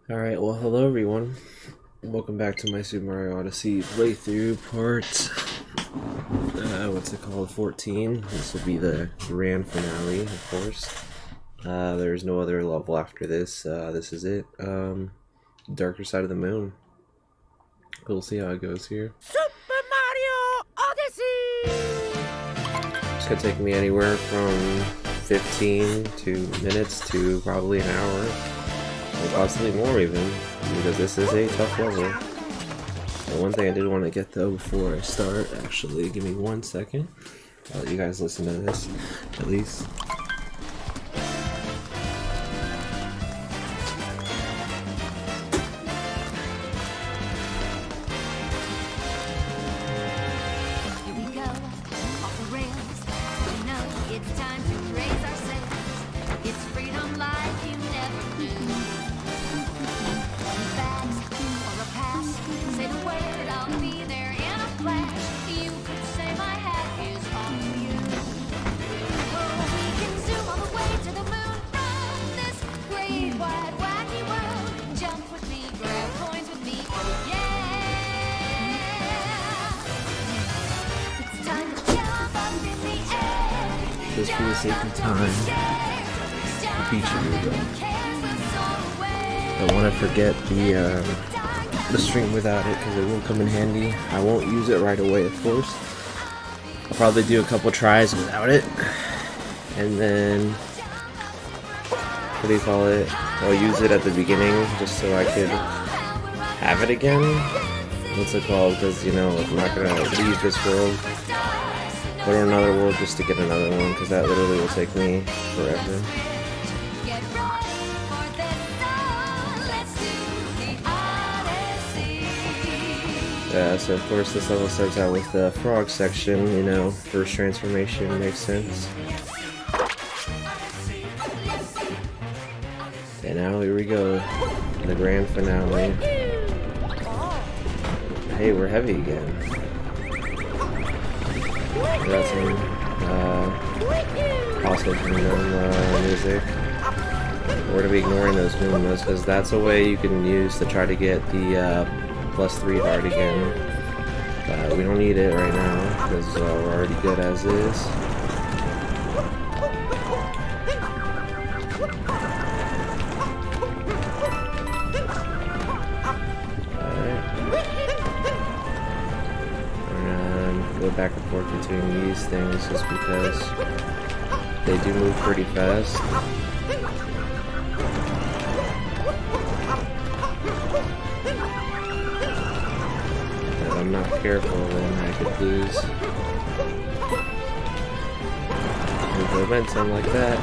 Alright, well hello everyone. Welcome back to my Super Mario Odyssey playthrough part, what's it called, 14. This will be the grand finale, of course. There's no other level after this. This is it. Darker Side of the Moon. We'll see how it goes here. Super Mario Odyssey! It's gonna take me anywhere from 15 minutes to probably an hour. Or possibly more even, because this is a tough level. And one thing I did want to get though before I start, actually, give me 1 second. I'll let you guys listen to this, at least. Here we go, off the rails. You know it's time to raise our sails. It's freedom like you never knew. Bags or a pass, say the word, I'll be there in a flash. You could say my hat is on you. Oh, we can zoom all the way to the moon from this great wide wacky world. Jump with me, grab coins with me, oh yeah. It's time to jump up in the air. Just for the sake of time, the beach will go. I don't want to forget the string without it because it will come in handy. I won't use it right away, of course. I'll probably do a couple tries without it, and then what do you call it? I'll use it at the beginning just so I could have it again. What's it called? Because you know, I'm not gonna leave this world, go to another world just to get another one, because that literally will take me forever. So of course this level starts out with the frog section, you know, first transformation makes sense. And now here we go, the grand finale. Hey, we're heavy again. Got some Household Kingdom music. We're gonna be ignoring those Goombas because that's a way you can use to try to get the +3 heart again. We don't need it right now because we're already good as is. Alright. Go back and forth between these things just because they do move pretty fast. If I'm not careful, then I could lose momentum like that.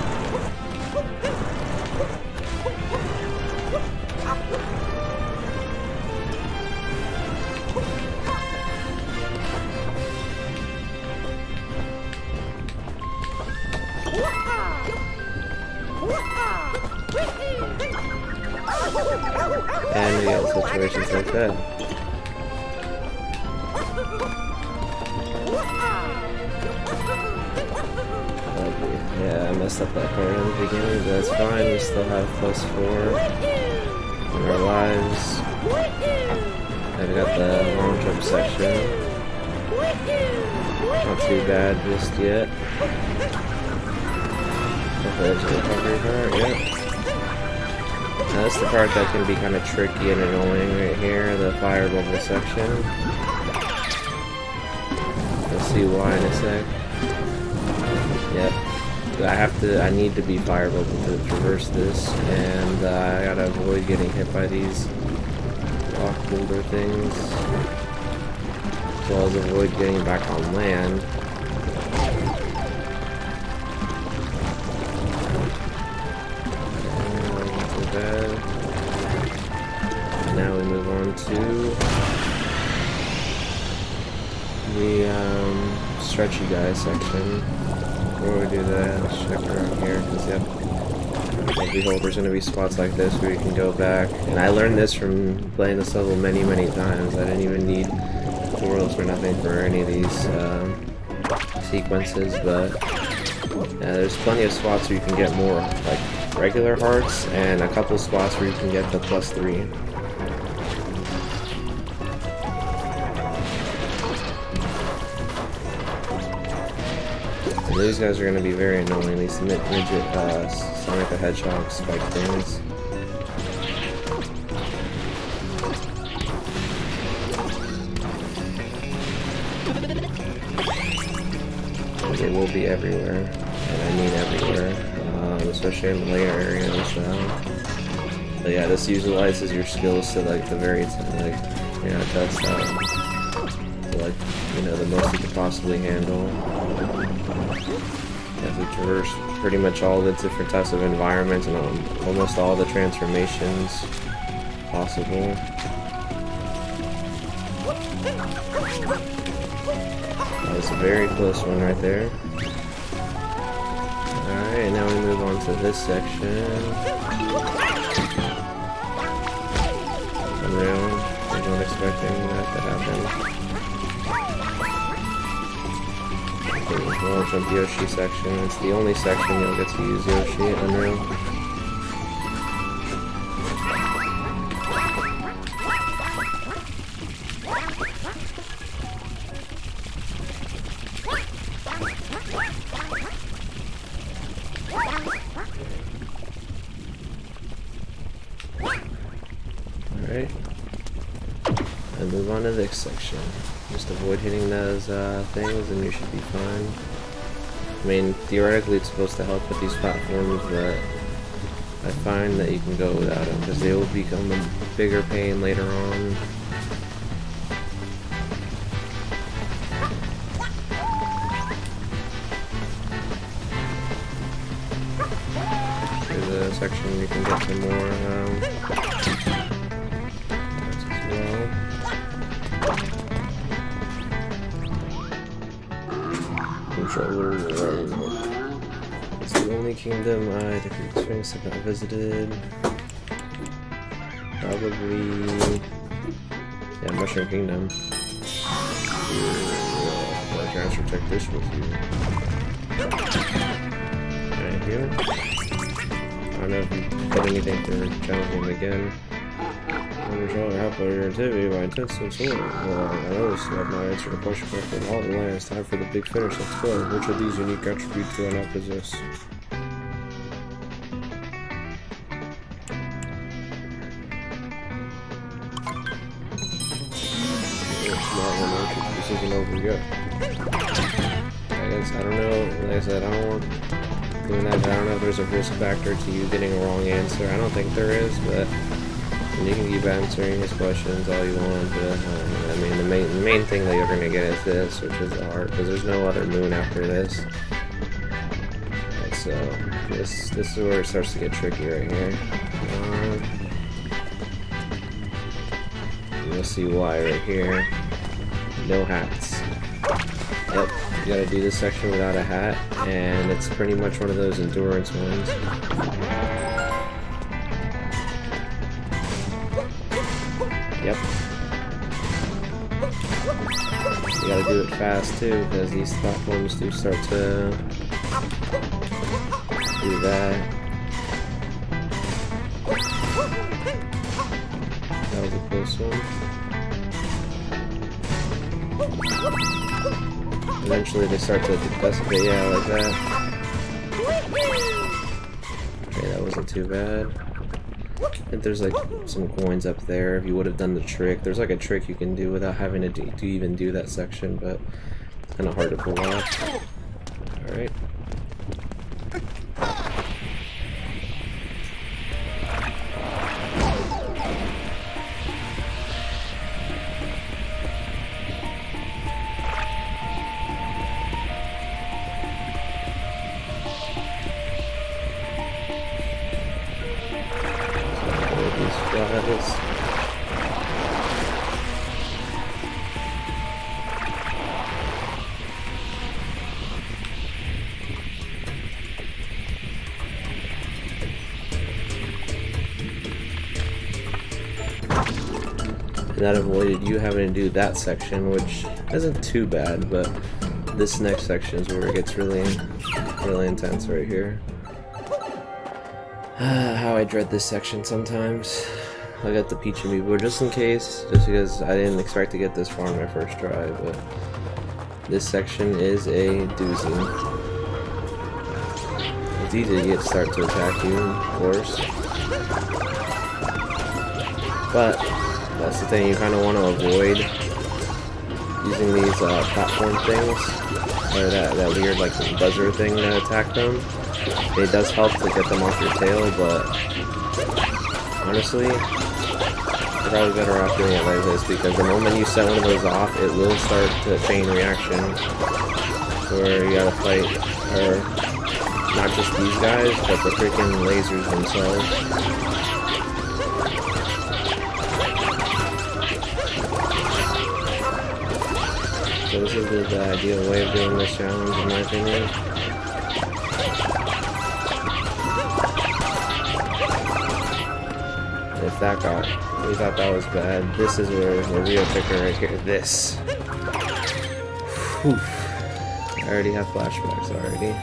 And we got situations like that. Yeah, I messed up that part in the beginning, but that's fine. We still have +4 in our lives. And we got the long jump section. Not too bad just yet. There's the recovery part, yep. Now that's the part that can be kind of tricky and annoying right here, the fire bubble section. You'll see why in a sec. Yep. I need to be fire bubble to traverse this, and I gotta avoid getting hit by these rock boulder things, as well as avoid getting back on land. Not too bad. Now we move on to the stretchy guy section. Before we do that, let's check around here, because yep, I do hope there's going to be spots like this where you can go back. And I learned this from playing this level many times. I didn't even need tutorials or nothing for any of these sequences, but yeah, there's plenty of spots where you can get more like regular hearts and a couple spots where you can get the +3. And these guys are going to be very annoying, these midget Sonic the Hedgehog spike things. They will be everywhere, and I mean everywhere, especially in the later areas. But yeah, this utilizes your skills to like the very test out to like the most you could possibly handle. You have to traverse pretty much all the different types of environments and almost all the transformations possible. That's a very close one right there. Alright, now we move on to this section. Unreal. I was not expecting that to happen. Okay, we'll launch on the Yoshi section. It's the only section you'll get to use Yoshi at Unreal. Alright, and move on to this section. Just avoid hitting those things and you should be fine. I mean, theoretically it's supposed to help with these platforms, but I find that you can go without them because they will become a bigger pain later on. Here's a section you can get some more as well. Controller. It's the only kingdom I have not visited. Probably, yeah, Mushroom Kingdom. I'll transfer check this with you. Right here. I don't know if you put anything for challenging them again. Control or help your activity by intense and sword. Well, I noticed you have not answered the question correctly in all the lands. Time for the big finish. Let's go. Which of these unique attributes do I not possess? Over yet. I don't know, like I said, I don't want doing that. I don't know if there's a risk factor to you getting a wrong answer. I don't think there is, but you can keep answering his questions all you want, but I mean the main thing that you're going to get is this, which is the heart, because there's no other moon after this. And so this is where it starts to get tricky right here. You'll see why right here. No hats. Yep, you gotta do this section without a hat, and it's pretty much one of those endurance ones. Yep. You gotta do it fast too, because these platforms do start to do that. That was a close one. Eventually they start to dissipate, yeah, like that. Okay, that wasn't too bad. I think there's like some coins up there if you would have done the trick. There's like a trick you can do without having to even do that section, but it's kind of hard to pull off. Alright. That avoided you having to do that section, which isn't too bad, but this next section is where it gets really intense right here. How I dread this section sometimes. I got the Peach amiibo just in case, just because I didn't expect to get this far on my first try, but this section is a doozy. It's easy to get start to attack you, of course. But that's the thing, you kind of want to avoid using these platform things, or that weird like buzzer thing to attack them. It does help to get them off your tail, but honestly, you're probably better off doing it like this, because the moment you set one of those off, it will start to chain reaction, where you gotta fight, or not just these guys, but the freaking lasers themselves. So this is the ideal way of doing this challenge, in my opinion. If that got, we thought that was bad, this is where the real kicker right here. This. Whew. I already have flashbacks already.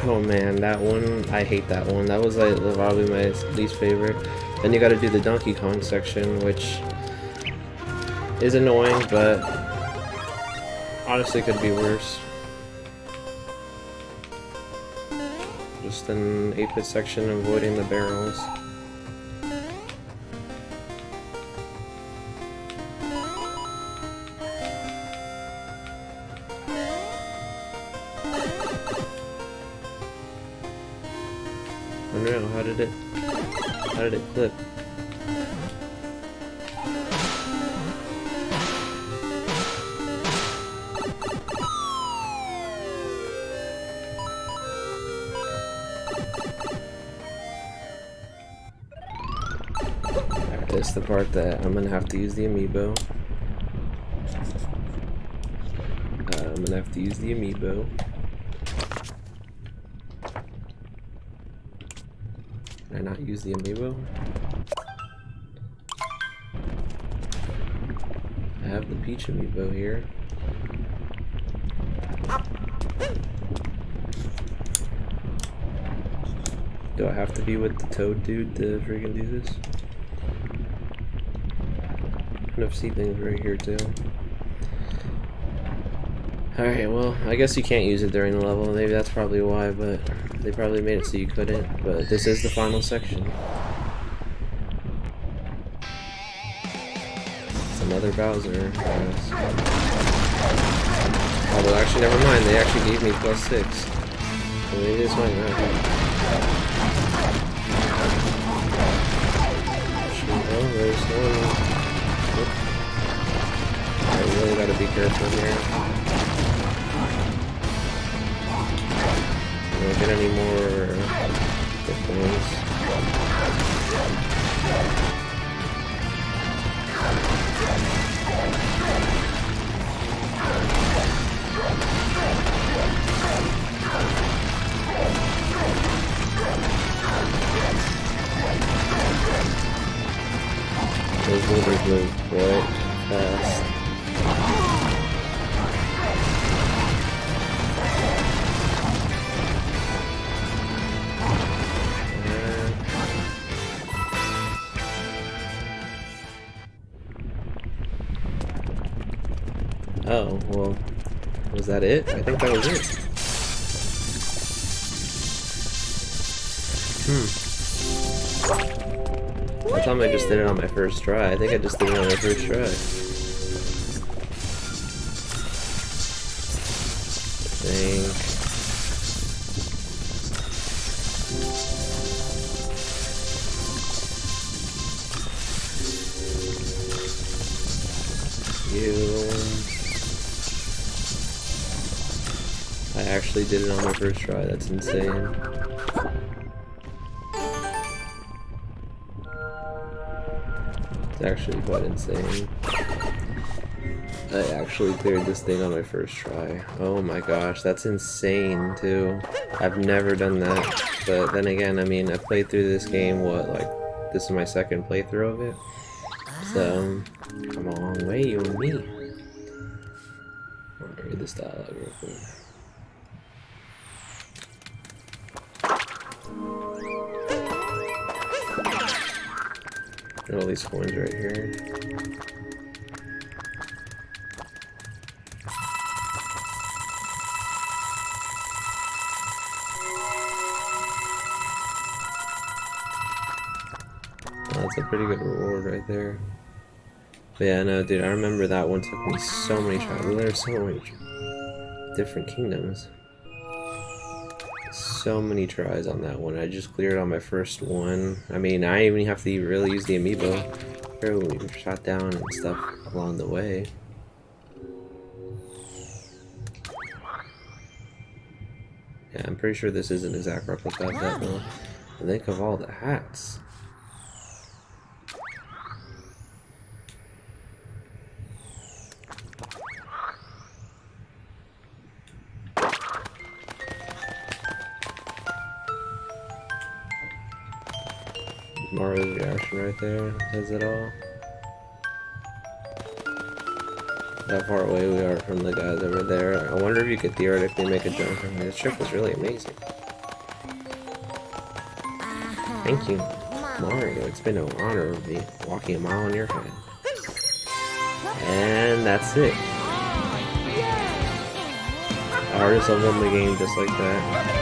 Oh man, that one, I hate that one. That was like probably my least favorite. Then you gotta do the Donkey Kong section, which is annoying, but honestly could be worse. Just an 8-bit section avoiding the barrels. I don't know, how did it clip? Alright, this is the part that I'm gonna have to use the amiibo. I'm gonna have to use the amiibo. Can I not use the amiibo? I have the Peach amiibo here. Do I have to be with the Toad dude to freaking do this? Kind of see things right here too. Alright, well, I guess you can't use it during the level. Maybe that's probably why, but they probably made it so you couldn't. But this is the final section. It's another Bowser. Yes. Although, actually, never mind. They actually gave me +6. So maybe this might not be. Oh, there's one. Oop. I really gotta be careful here. Don't get any more good ones. Those movers move quite fast. Oh, well, was that it? I think that was it. I thought I just did it on my first try. I think I just did it on my first try. I think. I actually did it on my first try. That's insane. It's actually quite insane. I actually cleared this thing on my first try. Oh my gosh, that's insane too. I've never done that. But then again, I mean, I played through this game, what, like, this is my second playthrough of it? So, come a long way, you and me. I'll read this dialogue real quick. All these coins right here. That's a pretty good reward right there. But yeah, no, dude, I remember that one took me so many tries. There's so many different kingdoms. So many tries on that one. I just cleared on my first one. I mean, I didn't even have to really use the amiibo. Barely shot down and stuff along the way. Yeah, I'm pretty sure this is an exact replica of that though. And think of all the hats. Mario's reaction right there says it all. How far away we are from the guys over there. I wonder if you could theoretically make a jump. I mean, this trip was really amazing. Thank you, Mario. It's been an honor of me walking a mile on your head. And that's it. Artists have won the game just like that.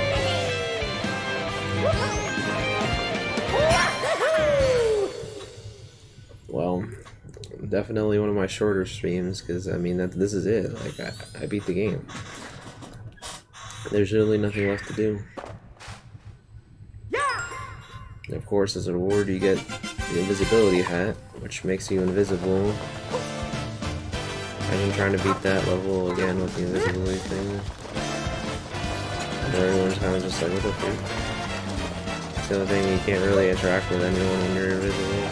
Well, definitely one of my shorter streams because I mean this is it. Like I beat the game. There's really nothing left to do. And of course, as a reward, you get the invisibility hat, which makes you invisible. I've been trying to beat that level again with the invisibility thing. And everyone's kind of just like, what the freak? It's the other thing, you can't really interact with anyone when you're invisible.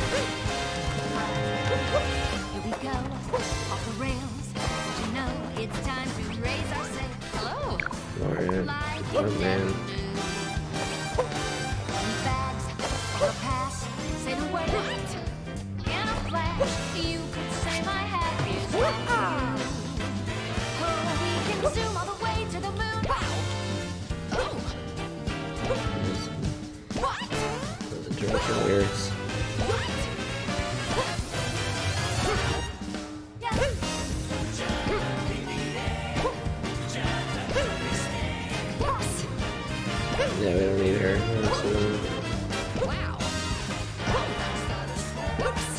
Here we go, off the rails. But you know it's time to raise our sails. Hello. Alright, Like oh it man. never do. In bags, or a pass, say the word. In a flash, you could say my hat is on you. Oh, we can zoom all the way to the moon. Wow. Oh. What? The direction lyrics. Yeah, we don't need her. Wow. Whoops.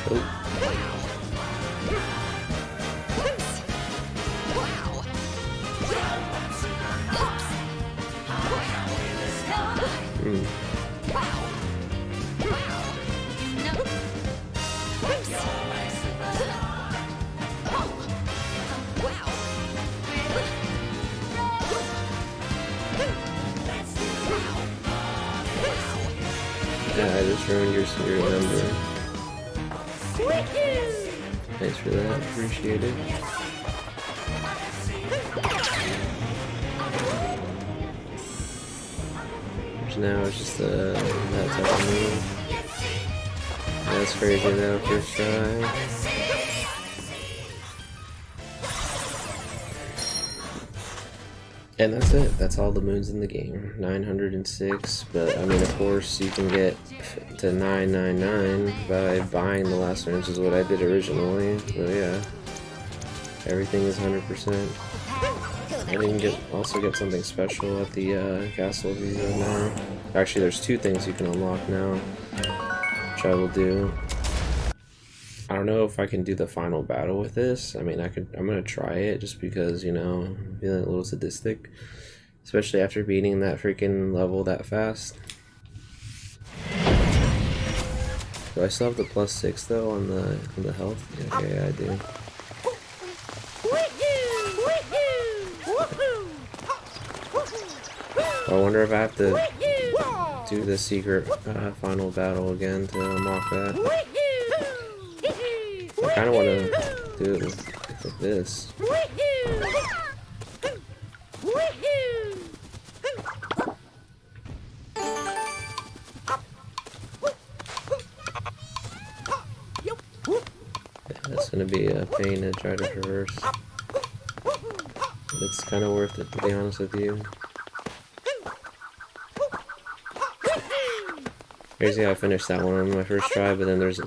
Oh, Wow. hmm. Wow. Wow. No. Whoops. Wow. Yeah, I just ruined your number. Thanks for that. Appreciate it. Which now it's just that type of move. That's crazy though, first try. And that's it. That's all the moons in the game. 906, but I mean, of course, you can get to 999 by buying the last one, which is what I did originally. But yeah, everything is 100%. I didn't also get something special at the Castle of Vivo now. Actually, there's two things you can unlock now, which I will do. I don't know if I can do the final battle with this. I mean, I'm gonna try it just because, you know, I'm feeling a little sadistic, especially after beating that freaking level that fast. Do I still have the +6 though on the health? Yeah, okay, yeah, I do. I wonder if I have to do the secret final battle again to unlock that. I kind of want to do it with this. It's gonna be a pain to try to traverse. It's kind of worth it, to be honest with you. Crazy how I finished that one on my first try, but then there's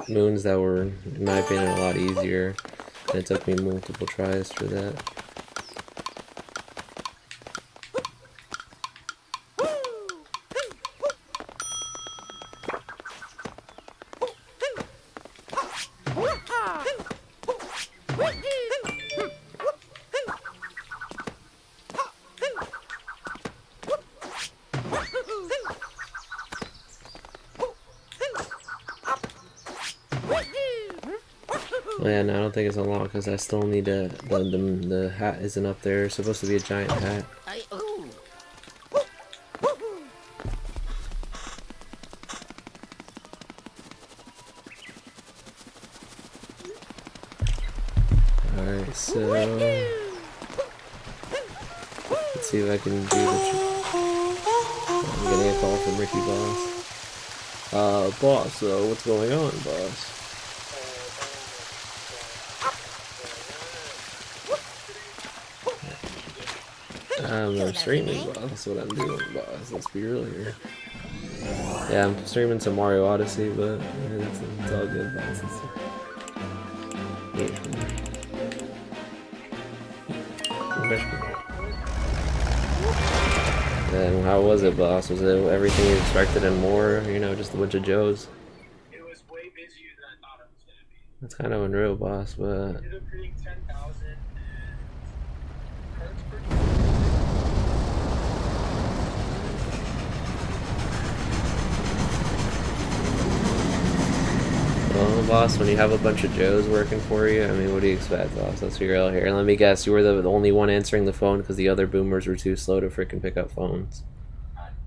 moons that were, in my opinion, a lot easier. And it took me multiple tries for that. Oh yeah, no, I don't think it's unlocked because I still need to. The hat isn't up there. It's supposed to be a giant hat. Alright, so let's see if I can do the. I'm getting a call from Ricky Boss. Boss, what's going on, boss? I'm streaming, boss. That's what I'm doing, boss. Let's be real here. Yeah, I'm streaming some Mario Odyssey, but yeah, it's all good, boss. And how was it, boss? Was it everything you expected and more? You know, just a bunch of Joes? It was way busier than I thought it was going to be. That's kind of unreal, boss, but... I ended up hitting 10,000 and hurts pretty Well, boss, when you have a bunch of Joes working for you, I mean, what do you expect, boss? Let's figure out here. Let me guess, you were the only one answering the phone because the other boomers were too slow to freaking pick up phones.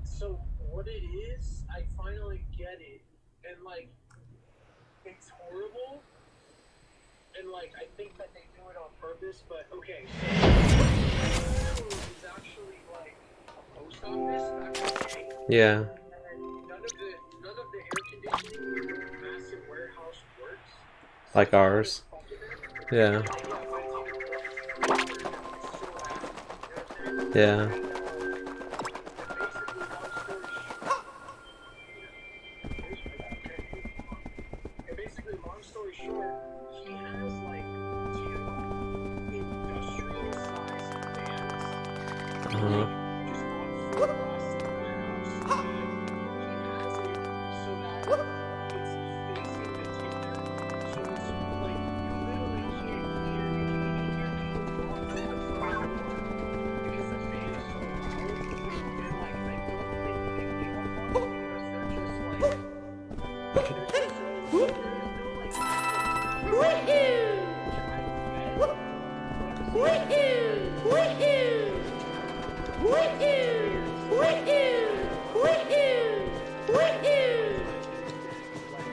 So, what it is, I finally get it. And, like, it's horrible. And, like, I think that they do it on purpose, but okay. So, it's actually, like, a post office back in the day. Yeah. And none of the air conditioning in the massive warehouse works. Like ours. Yeah. Yeah. Basically, long story short, he has like 2 industrial sized fans. Just on full blast in the warehouse. And he has it so that it's facing the tinder. So it's like you literally can't hear people's thoughts because the fan is so loud. And like I don't think they give a fuck because they're just like there's no like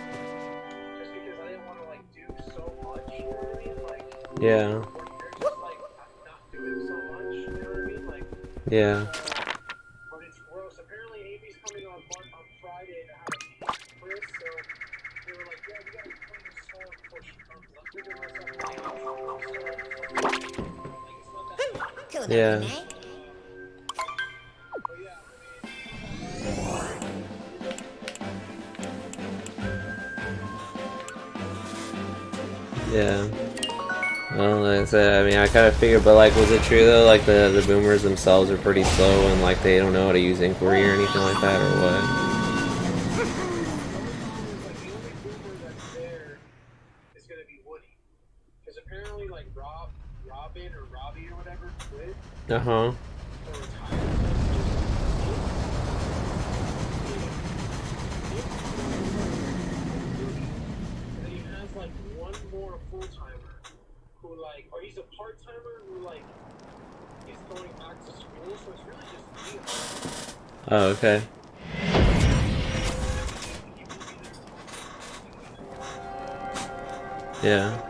just because I didn't want to like do so much, you know what I mean? Like Yeah. they're just like not doing so much, you know what I mean? Like Yeah. but it's gross. Apparently Amy's coming on Friday to have a meeting with Chris, so they were like, yeah, we gotta clean the store before she comes. I'm thinking to myself, like, it's not that bad. Yeah. But yeah, Yeah. Well, like I said, I mean, I kind of figured, but like, was it true though? Like the boomers themselves are pretty slow and like they don't know how to use inquiry or anything like that, or what? like the only boomer that's there is gonna be Woody. Because apparently like Robin or Robbie or whatever quit Uh huh. or retired. And then he has like one more full timer who like, or he's a part timer who like is going back to school, so it's really just me. Oh, okay. Yeah.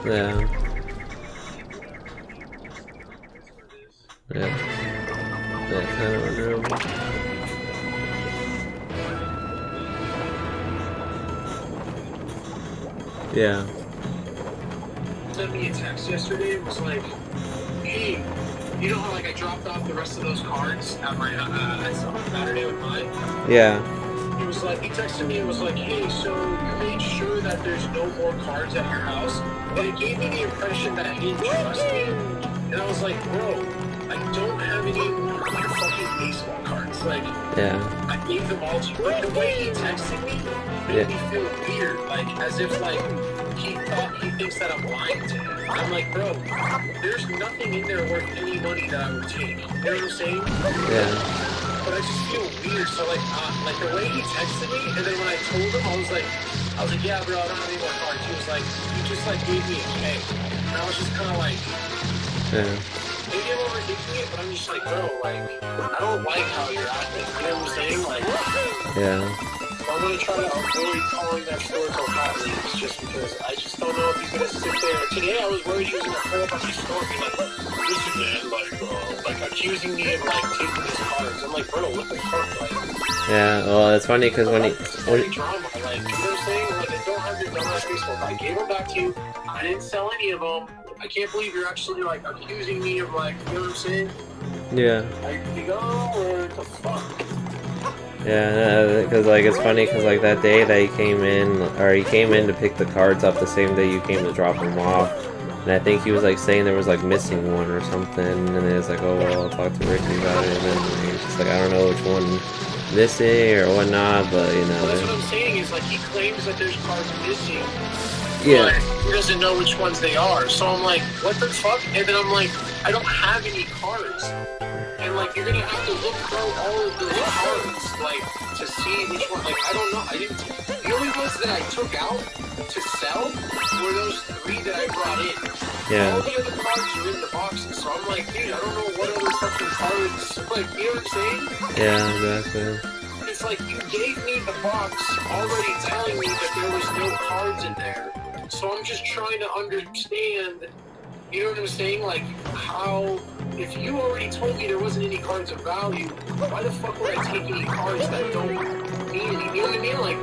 Yeah. Yeah. Yeah, kind of wonderful. Yeah. Sent me a text yesterday and was like, hey, you know how like I dropped off the rest of those cards at my at Saturday with mine? Yeah. He was like, he texted me and was like, hey, so you made sure that there's no more cards at your house? And it gave me the impression that he didn't trust me. And I was like, bro, I don't have any of your fucking baseball cards. Like, Yeah. I gave them all to you. Like, the way he texted me made me feel weird. Like, as if, like, he thinks that I'm lying to him. I'm like, bro, there's nothing in there worth any money that I would take. You know what I'm saying? Yeah. But I just feel weird. So like the way he texted me, and then when I told him, I was like, yeah, bro, I don't have any more cards. He was like, you just like gave me a K. And I was just kind of like, Yeah. maybe I'm overthinking it, but I'm just like, bro, like, I don't like how you're acting. You know what I'm saying? Like, Yeah. I'm gonna try to avoid calling that store till hot leaves, just because I just don't know if he's gonna sit there. Today I was worried he was gonna pull up on my store and be like, listen, man, like accusing me of like taking his cards. I'm like, bro, what the fuck, like. Yeah. Well, it's funny because when he drama, like, you know what I'm saying? Like, I don't have your dumbass baseball. I gave them back to you. I didn't sell any of them. I can't believe you're actually like accusing me of like, you know what I'm saying? Yeah. Like, you go, what the fuck? Yeah, because like it's funny because like that day that he came in to pick the cards up the same day you came to drop them off, and I think he was like saying there was like missing one or something, and then it's like, oh well, I'll talk to Ricky about it, and then he's just like, I don't know which one missing or whatnot, but you know. Well, that's what I'm saying is like he claims that there's cards missing. Yeah. But he doesn't know which ones they are. So I'm like, what the fuck? And then I'm like, I don't have any cards. And like you're gonna have to look through all of those cards, like to see which one. Like I don't know. The only ones that I took out to sell were those 3 that I brought in. Yeah. All the other cards are in the boxes. So I'm like, dude, I don't know what other fucking cards. Like, you know what I'm saying? Yeah, exactly. It's like you gave me the box already telling me that there was no cards in there. So I'm just trying to understand. You know what I'm saying? Like, how, if you already told me there wasn't any cards of value, why the fuck would I take any cards that don't mean anything? You know what I mean? Like,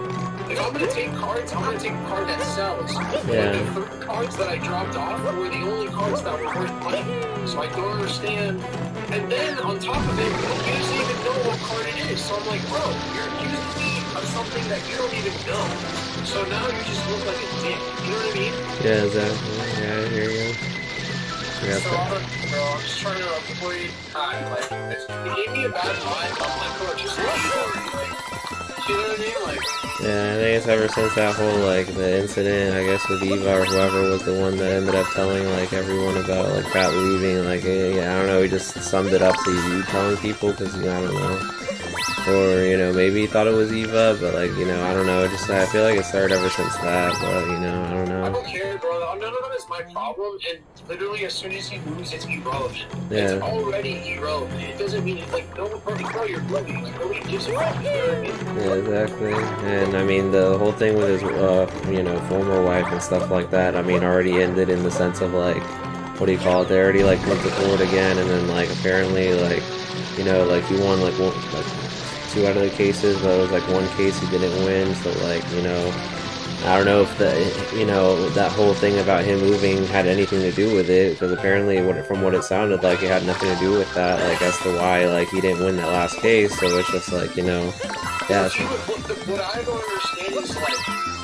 if I'm gonna take cards, I'm gonna take a card that sells. Yeah. Like, the 3 cards that I dropped off were the only cards that were worth money. So I don't understand. And then, on top of it, you don't even know what card it is. So I'm like, bro, you're accusing me of something that you don't even know. So now you just look like a dick. You know what I mean? Yeah, exactly. Yeah, I hear you. Yeah, So I'm just trying to avoid time. Like, it gave me a bad vibe. I'm like, bro, just leave already. Like, you know what I mean? Like, yeah, I think it's ever since that whole, like, the incident, I guess, with Eva or whoever was the one that ended up telling, like, everyone about, like, Pat leaving, like, yeah, I don't know, he just summed it up to you telling people, because, you know, I don't know. Or, you know, maybe he thought it was Eva, but, like, you know, I don't know, just, I feel like it started ever since that, but, you know, I don't know. I don't care, bro. None of that is my problem, and literally as soon as he moves, it's irrelevant. Yeah. It's already irrelevant. It doesn't mean, like, no one, bro, you're moving. Nobody gives a fuck. You know what I mean? Yeah, exactly. And I mean, the whole thing with his, you know, former wife and stuff like that, I mean, already ended in the sense of, like, what do you call it? They already, like, went to court again, and then, like, apparently, like, you know, like, he won, like, 2 out of the cases, but it was, like, 1 case he didn't win, so, like, you know, I don't know if you know, that whole thing about him moving had anything to do with it, because apparently, from what it sounded like, it had nothing to do with that, like, as to why, like, he didn't win that last case, so it's just, like, you know, yeah. See, what I don't understand is, like,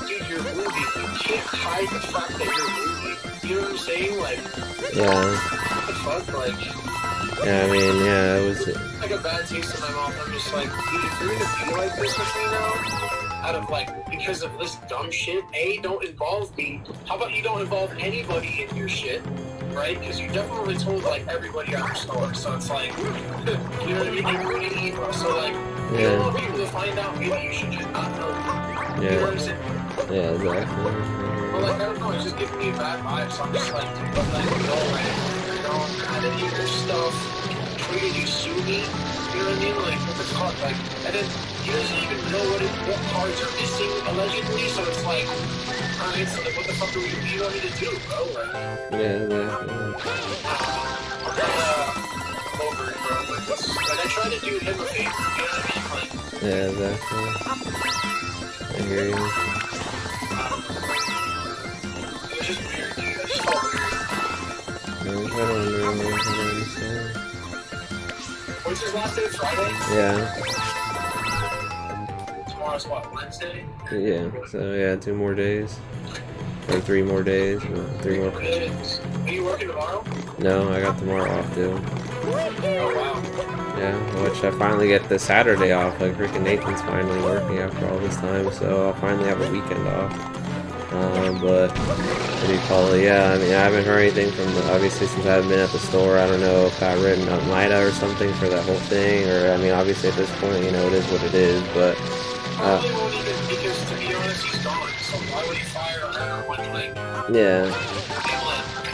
dude, you're moving. You can't hide the fact that you're moving. You know what I'm saying? Like, Yeah. what the fuck? Like, Yeah, I mean, yeah, it was... like a bad taste in my mouth. I'm just like, dude, if you're gonna be like this with me now, out of like, because of this dumb shit, A, don't involve me. How about you don't involve anybody in your shit, right? Because you definitely told like everybody at your store. So it's like, you know what I mean? Including Eva. So like, you don't want people to find out, maybe you should just not know. Yeah. You know what I'm saying? Yeah, exactly. Well, like, I don't know, it's just giving me a bad vibe, so I'm just like, dude, like, no way. You know, I didn't even stuff, tweeted you sue me. You know what I mean? Like, what the fuck? Like, and then he doesn't even know what cards are missing, allegedly, so it's like, alright, so like, what the fuck do you want me to do, bro? Like, Yeah, I'm over it, bro. Like, I tried to do him a favor, you know what I mean? Like, yeah, exactly. I hear you. it was just weird, dude. I just felt weird. I don't really understand. What's his last day? Friday? Yeah. Tomorrow's what, Wednesday? Yeah. So yeah, 2 more days. Or 3 more days. No, 3 more. Are you working tomorrow? No, I got tomorrow off too. Oh, wow. Yeah, which I finally get the Saturday off. Like freaking Nathan's finally working after all this time, so I'll finally have a weekend off. But what do you call it? Yeah, I mean, I haven't heard anything from obviously since I haven't been at the store. I don't know if I written up Mida or something for that whole thing, or I mean, obviously at this point, you know, it is what it is. But Probably won't even, because to be honest, he's gone. So why would he fire her when, like, yeah, you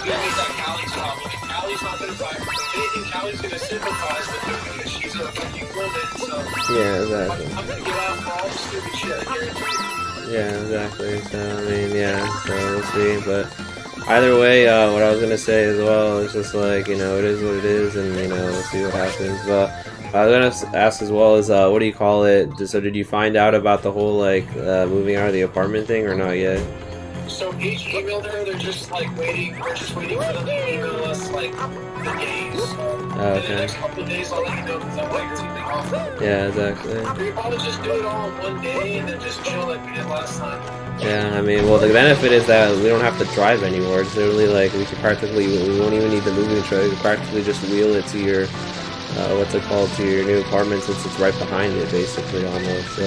gotta make that Callie's problem. If Callie's not gonna fire her, if anything, Callie's gonna sympathize with her because she's a fucking woman. So yeah, exactly. I'm gonna get out for all the stupid shit. I guarantee you. Yeah, exactly. So I mean, yeah. So we'll see. But either way, what I was gonna say as well is just like, you know, it is what it is, and you know, we'll see what happens. But I was gonna ask as well as what do you call it? So did you find out about the whole like moving out of the apartment thing or not yet? So Paige emailed her. They're just like waiting. We're just waiting for them to email us like the days. In the Okay. next couple of days, I'll let you know because I'm like taking off. Yeah, exactly. We probably just do it all in one day and then just chill like we did last time. Yeah, I mean, well, the benefit is that we don't have to drive anymore. It's literally like we won't even need the moving truck. We can practically just wheel it to your, what's it called, to your new apartment since it's right behind it, basically, almost. So.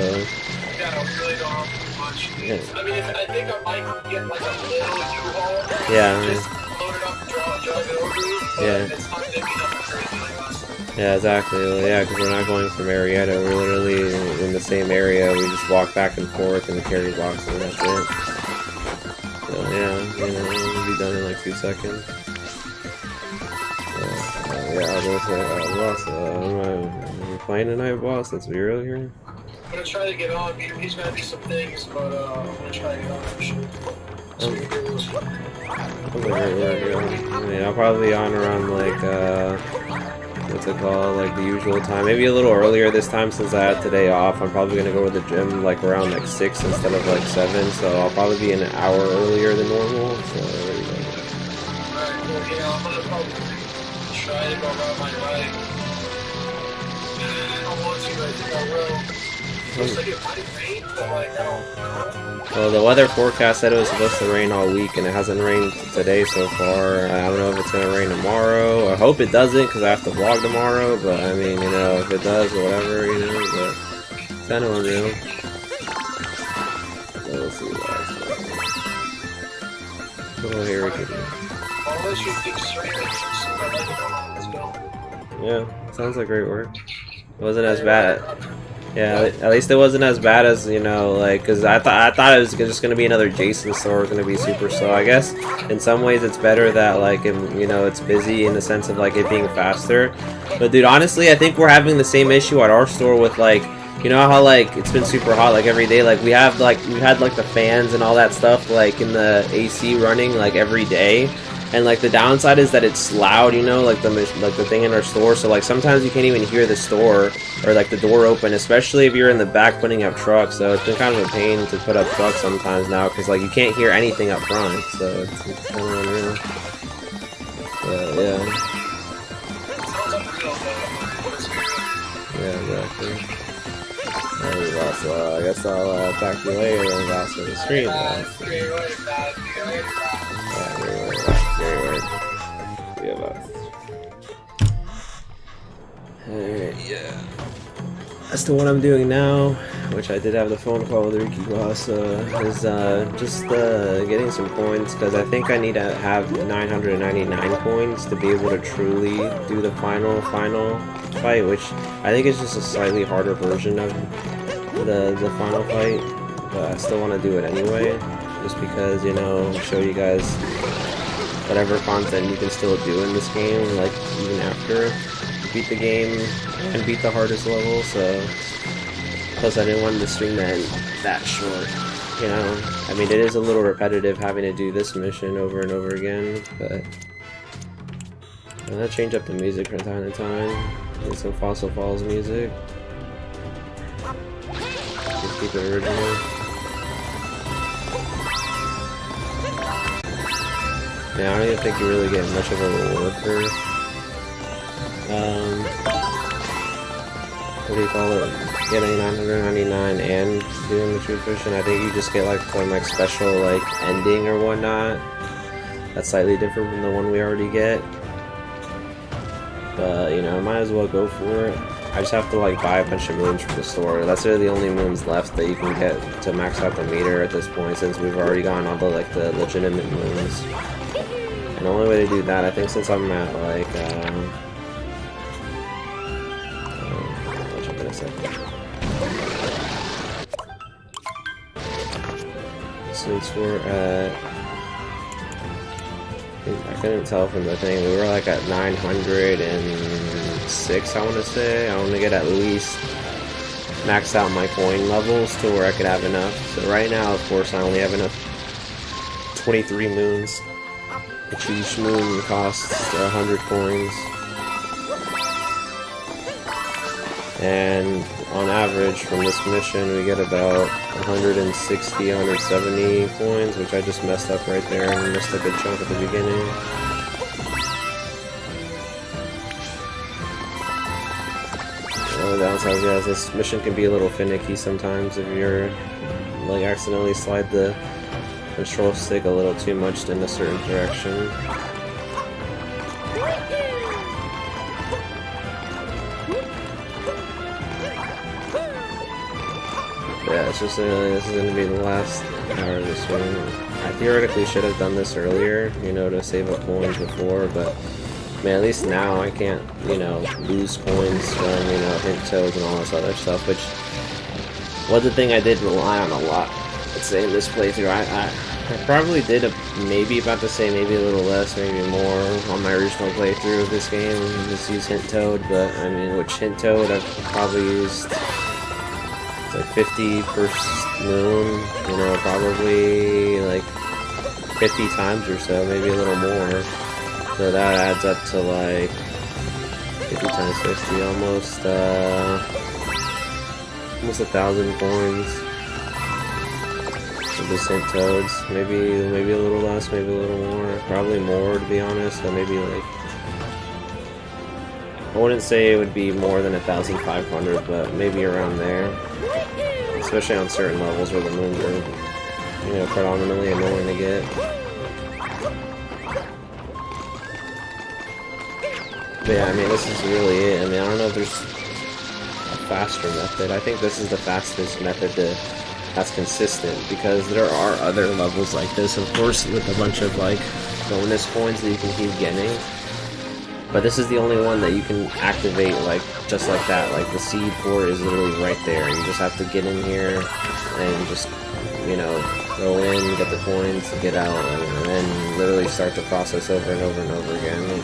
Yeah, I really don't have much. Yeah. I mean, I think I might get like a little U-Haul. Yeah. Just load it up and drive it over. Yeah. It's not gonna be nothing crazy like last time. Yeah, exactly. Well, yeah, because we're not going from Marietta. We're literally in the same area. We just walk back and forth in the carry box, and that's it. So yeah, you know, we'll be done in like 2 seconds. Yeah, I was gonna say, boss, are you playing tonight, boss? That's what you're earlier. I'm gonna try to get on. He's gonna do some things, but I'm gonna try to get on that shit. So we can do this. I mean, I'll probably be on around like what's it called, like the usual time. Maybe a little earlier this time since I had today off. I'm probably gonna go to the gym like around like 6 instead of like 7. So I'll probably be an hour earlier than normal. So there you go. Alright, well, yeah, I'm gonna probably try to go around my bike. I don't want to, but I think I will. Looks like it might rain, but like, I don't know. Well, the weather forecast said it was supposed to rain all week, and it hasn't rained today so far. I don't know if it's gonna rain tomorrow. I hope it doesn't, because I have to vlog tomorrow. But I mean, you know, if it does or whatever, you know, but it's kind of unreal. So we'll see what little here we can do. Unless you think straight, let's go. Yeah, sounds like great work. It wasn't as bad. Yeah, at least it wasn't as bad as, you know, like, because I thought it was just going to be another Jason store, going to be super slow. I guess in some ways it's better that, like, you know, it's busy in the sense of, like, it being faster. But, dude, honestly, I think we're having the same issue at our store with, like, you know how, like, it's been super hot, like, every day? Like, we had, like, the fans and all that stuff, like, in the AC running, like, every day. And like the downside is that it's loud, you know, like the thing in our store. So like sometimes you can't even hear the store or like the door open, especially if you're in the back putting up trucks. So it's been kind of a pain to put up trucks sometimes now because like you can't hear anything up front. So it's kind of unreal. But yeah. Yeah, exactly. I guess I'll talk to you later and I'll see the stream. Yeah. That's the one I'm doing now, which I did have the phone call with Ricky Boss, is just getting some points, because I think I need to have 999 points to be able to truly do the final fight, which I think is just a slightly harder version of the final fight, but I still want to do it anyway, just because, you know, show you guys whatever content you can still do in this game, like even after you beat the game and beat the hardest level. So plus I didn't want the stream to end that short, you know. I mean, it is a little repetitive having to do this mission over and over again, but I'm gonna change up the music from time to time. Get some Fossil Falls music. Just keep it original. Yeah, I don't even think you really get much of a reward for what do you call it? Getting 999 and doing the truth mission. I think you just get like some like special like ending or whatnot. That's slightly different from the one we already get. But you know, might as well go for it. I just have to like buy a bunch of moons from the store. That's really the only moons left that you can get to max out the meter at this point, since we've already gotten all the like the legitimate moons. And the only way to do that, I think, since I'm at like I'll jump in a second. Since we're at, I couldn't tell from the thing, we were like at 906, I want to say. I want to get at least max out my coin levels to where I could have enough. So right now, of course, I only have enough 23 moons, which each moon costs 100 coins. And on average from this mission we get about 160, 170 coins, which I just messed up right there and missed a good chunk at the beginning. The downside, yeah, this mission can be a little finicky sometimes if you're like accidentally slide the control stick a little too much in a certain direction. Yeah, it's just this is going to be the last hour of this one. I theoretically should have done this earlier, you know, to save up coins before, but man, at least now I can't, you know, lose coins from, you know, hint toads and all this other stuff, which was the thing I did rely on a lot. Let's say in this playthrough, I probably did maybe about the same, maybe a little less, maybe more on my original playthrough of this game. Just use hint toad, but I mean, which hint toad I've probably used. It's like 50 per moon, you know, probably like 50 times or so, maybe a little more. So that adds up to like 50 times 50, almost 1,000 coins for the hint toads. Maybe a little less, maybe a little more, probably more to be honest. So maybe like, I wouldn't say it would be more than 1,500, but maybe around there. Especially on certain levels where the moons are, you know, predominantly annoying to get. But yeah, I mean, this is really it. I mean, I don't know if there's a faster method. I think this is the fastest method that's consistent, because there are other levels like this, of course, with a bunch of like bonus coins that you can keep getting. But this is the only one that you can activate like just like that. Like the seed for it is literally right there. You just have to get in here and just, you know, go in, get the coins, get out, and then literally start the process over and over and over again.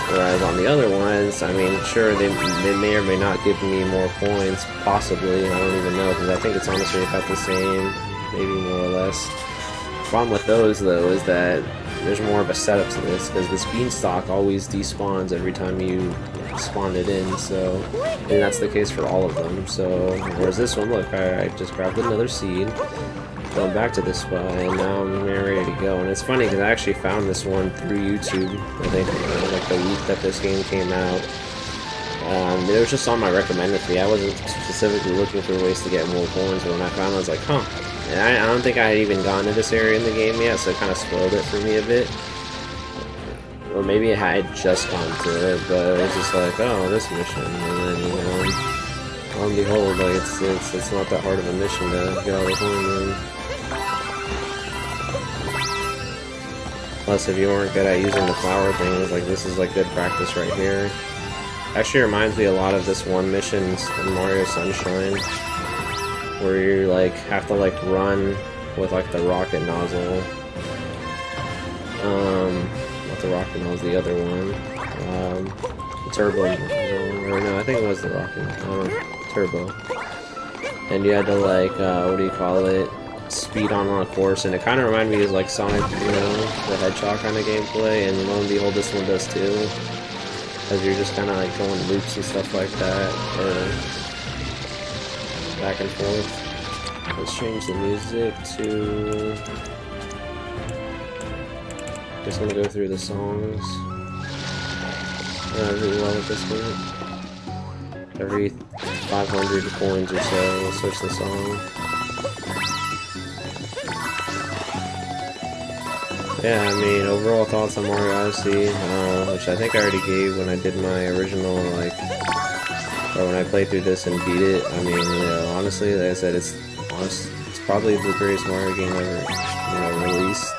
Whereas on the other ones, I mean, sure, they may or may not give me more coins, possibly. I don't even know, because I think it's honestly about the same, maybe more or less. The problem with those, though, is that there's more of a setup to this, because this beanstalk always despawns every time you spawn it in, so, and that's the case for all of them. So, whereas this one, look, I just grabbed another seed, going back to this spot, and now I'm ready to go. And it's funny, because I actually found this one through YouTube, I think, like the week that this game came out. It was just on my recommended feed. I wasn't specifically looking for ways to get more coins, but when I found it, I was like, huh. And I don't think I had even gone to this area in the game yet, so it kind of spoiled it for me a bit. Or maybe I had just gone to it, but it was just like, oh, this mission, and then, you know, lo and behold, like, it's not that hard of a mission to get all the coins in. Plus, if you weren't good at using the flower things, like, this is like good practice right here. Actually reminds me a lot of this one mission in Mario Sunshine, where you like have to like run with like the rocket nozzle. Not the Rockin' was the other one. The Turbo, or no, I think it was the Rockin', Turbo. And you had to like, what do you call it? Speed on a course, and it kind of reminded me of like Sonic, you know, the Hedgehog kind of gameplay, and lo and behold, this one does too. As you're just kind of like going loops and stuff like that, or back and forth. Let's change the music to... Just gonna go through the songs. Really well at this point. Every 500 coins or so, we'll switch the song. Yeah, I mean, overall thoughts on Mario Odyssey, which I think I already gave when I did my original, like, or when I played through this and beat it. I mean, you know, honestly, like I said, it's probably the greatest Mario game ever, you know, released.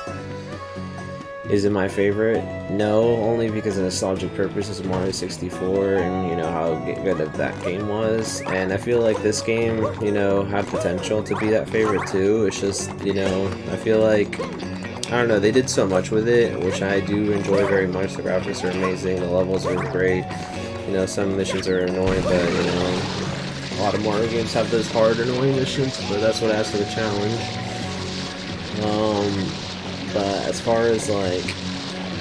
Is it my favorite? No, only because of nostalgic purposes of Mario 64 and, you know, how good that game was. And I feel like this game, you know, had potential to be that favorite too. It's just, you know, I feel like, I don't know, they did so much with it, which I do enjoy very much. The graphics are amazing, the levels are great. You know, some missions are annoying, but, you know, a lot of Mario games have those hard, annoying missions, but that's what adds to the challenge. But as far as like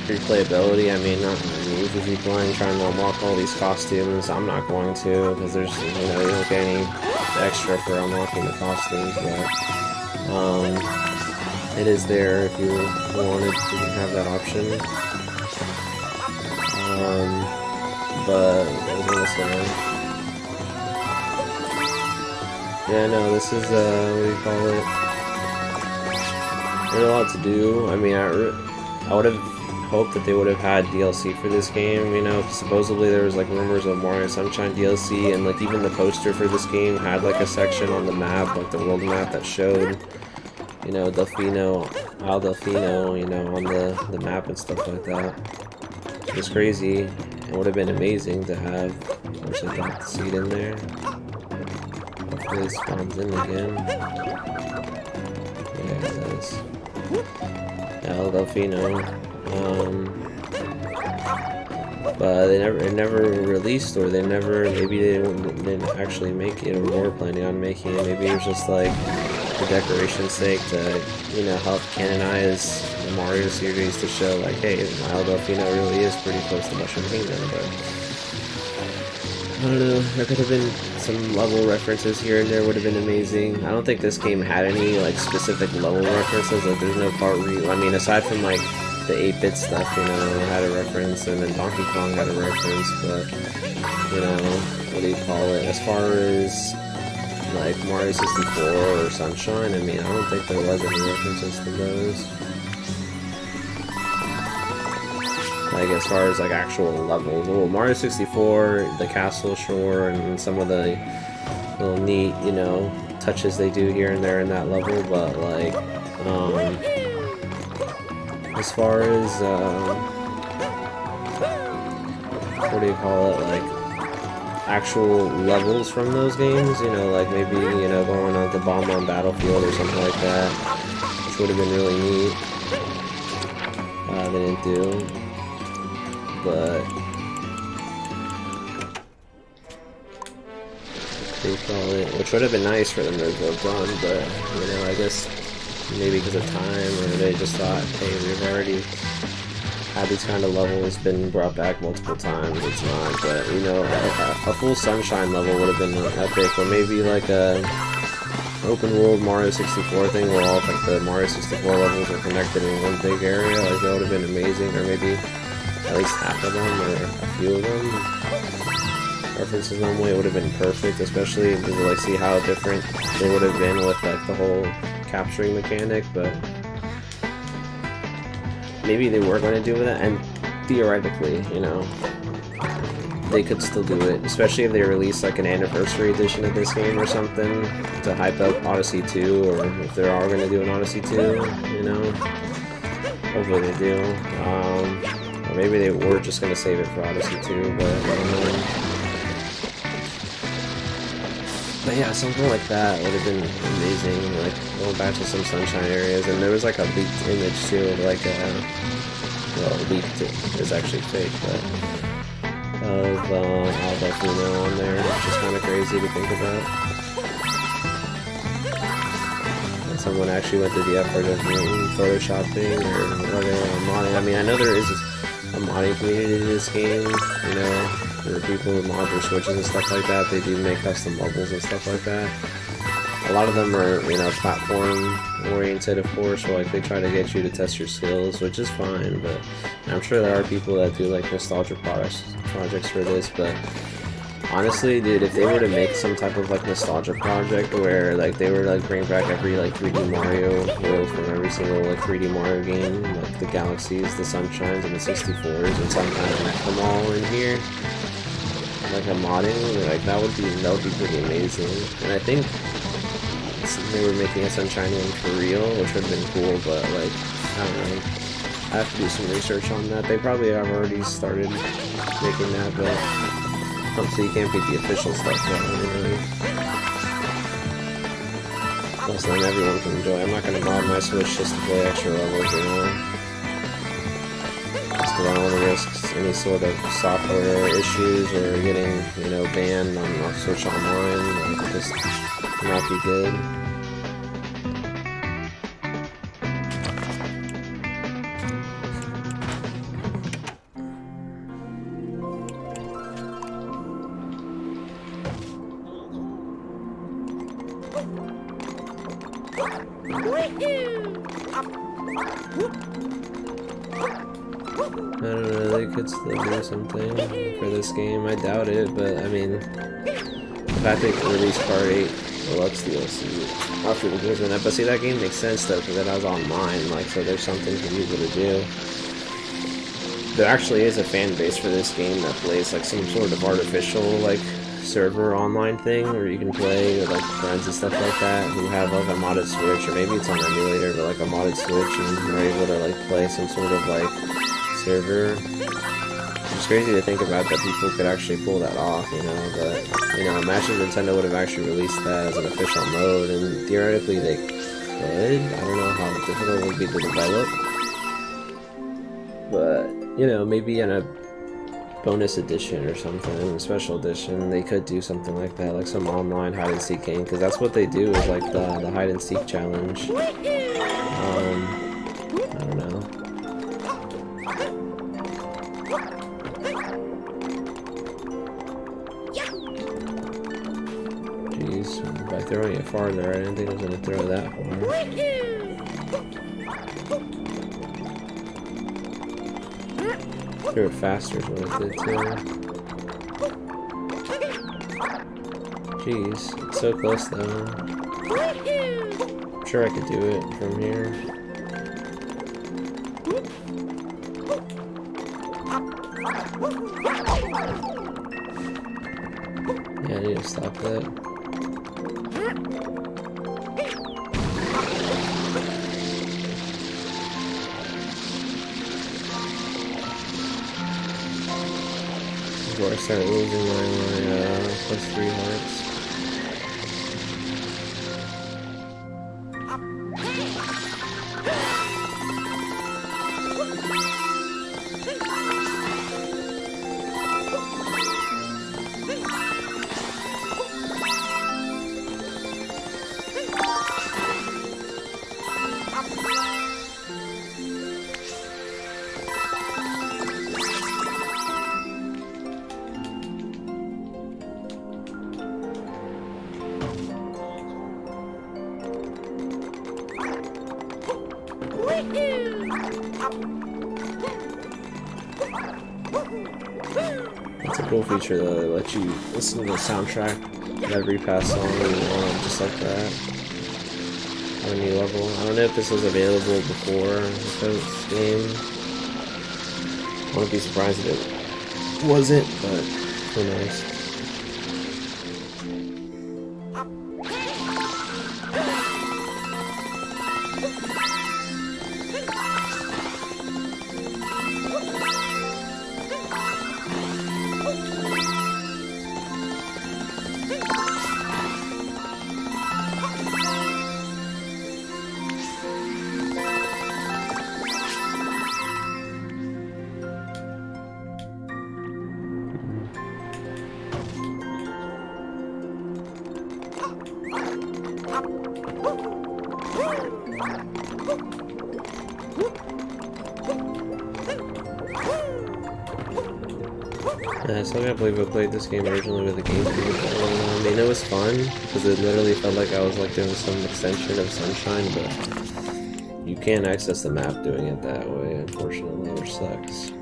replayability, I mean, not if you keep playing trying to unlock all these costumes, I'm not going to, because there's, you know, you don't get any extra for unlocking the costumes, but it is there if you wanted to have that option. But what was I gonna say? Yeah, no, this is what do you call it? There's a lot to do. I mean, I would have hoped that they would have had DLC for this game, you know. Supposedly there was like rumors of Mario Sunshine DLC, and like even the poster for this game had like a section on the map, like the world map, that showed, you know, Delfino, Al Delfino, you know, on the map and stuff like that. It's crazy. It would have been amazing to have, I wish I got to see it in there. Hopefully it spawns in again. Yeah, it does. El Delfino. But it never released, or maybe they didn't actually make it, or were planning on making it. Maybe it was just like for decoration's sake to, you know, help canonize the Mario series, to show like, hey, El Delfino really is pretty close to Mushroom Kingdom. But I don't know, there could have been some level references here and there, would have been amazing. I don't think this game had any like specific level references. Like there's no part where I mean, aside from like the 8-bit stuff, you know, had a reference, and then Donkey Kong had a reference, but, you know, what do you call it? As far as like Mario 64 or Sunshine, I mean, I don't think there was any references to those. Like, as far as like actual levels, well, Mario 64, the castle, sure, and some of the little neat, you know, touches they do here and there in that level, but like, as far as what do you call it, like actual levels from those games, you know, like maybe, you know, going on the Bomb Battlefield or something like that, which would have been really neat. They didn't do. But they call it, which would have been nice for them to have done, but, you know, I guess maybe because of time, or they just thought, hey, we've already had these kind of levels been brought back multiple times. It's not, but, you know, a full Sunshine level would have been epic, or maybe like a open world Mario 64 thing where all like the Mario 64 levels are connected in one big area. Like, that would have been amazing, or maybe at least half of them, or a few of them references normally. It would have been perfect, especially to like see how different they would have been with like the whole capturing mechanic. But maybe they were going to do that, and theoretically, you know, they could still do it, especially if they release like an anniversary edition of this game or something to hype up Odyssey 2, or if they are going to do an Odyssey 2, you know, hopefully they do. Or maybe they were just going to save it for Odyssey 2, but yeah, something like that would have been amazing, like going back to some Sunshine areas. And there was like a leaked image too of like a well, leaked it. It's actually fake, but of Albafino on there, which is kind of crazy to think about. And someone actually went through the effort of photoshopping or whatever, modding. I mean, I know there is a modding community to this game, you know, there are people who mod their switches and stuff like that. They do make custom bubbles and stuff like that. A lot of them are, you know, platform oriented, of course, where like they try to get you to test your skills, which is fine, but I'm sure there are people that do like nostalgia projects for this. But honestly, dude, if they were to make some type of like nostalgia project where like they were to like bring back every like 3D Mario world from every single like 3D Mario game, like the Galaxies, the Sunshines, and the 64s, and somehow wrap them all in here, like a modding, like that would be pretty amazing. And I think they were making a Sunshine one for real, which would have been cool, but like, I don't know, I have to do some research on that. They probably have already started making that, but obviously you can't beat the official stuff, but really. Plus then everyone can enjoy. I'm not going to mod my Switch just to play extra levels, you know, just because I don't want to risk any sort of software issues or getting, you know, banned on Switch Online. Like, just not be good. I don't know, they could still do something for this game. I doubt it, but I mean, the fact they released Part 8 Deluxe DLC after the game's been up. But see, that game makes sense though, because that was online, like, so there's something for people to do. There actually is a fan base for this game that plays like some sort of artificial like server online thing where you can play with like friends and stuff like that who have like a modded Switch, or maybe it's on emulator, but like a modded Switch, and you're able to like play some sort of like server. It's crazy to think about that people could actually pull that off, you know, but, you know, imagine Nintendo would have actually released that as an official mode, and theoretically they could. I don't know how difficult it would be to develop, but, you know, maybe in a bonus edition or something, a special edition, they could do something like that, like some online hide-and-seek game, because that's what they do, is like the hide-and-seek challenge. I don't know. Jeez, by throwing it farther, I didn't think I was going to throw that far. Threw it faster is what it did too. Jeez, it's so close though. I'm sure I could do it from here. Yeah, I need to stop that. Before I start losing my +3 hearts. It's a cool feature though, that lets you listen to the soundtrack of every past song that you want, just like that. On a new level. I don't know if this was available before the game. I wouldn't be surprised if it wasn't, but who knows. I still can't believe I played this game originally with a GameCube. I mean, it was fun because it literally felt like I was like doing some extension of Sunshine, but you can't access the map doing it that way, unfortunately, which sucks.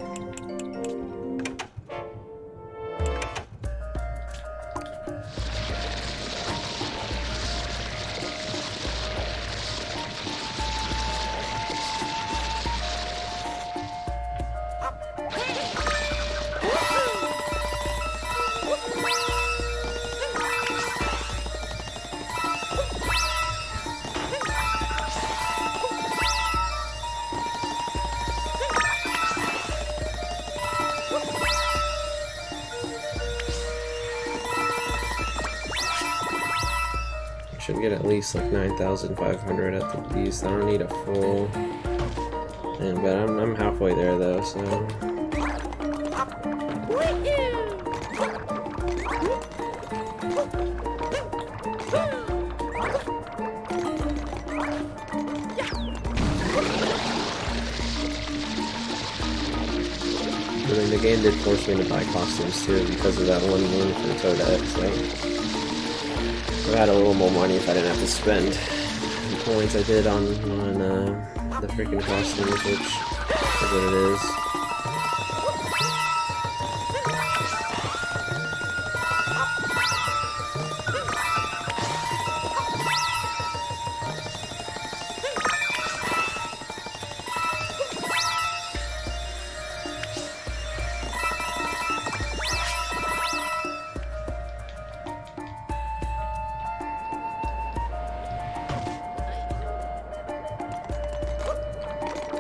Should get at least like 9,500 at the least. I don't need a full. And but I'm halfway there though, so. I mean, the game did force me to buy costumes too because of that one for Toadette, so. I had a little more money if I didn't have to spend the points I did on the freaking costumes, which is what it is.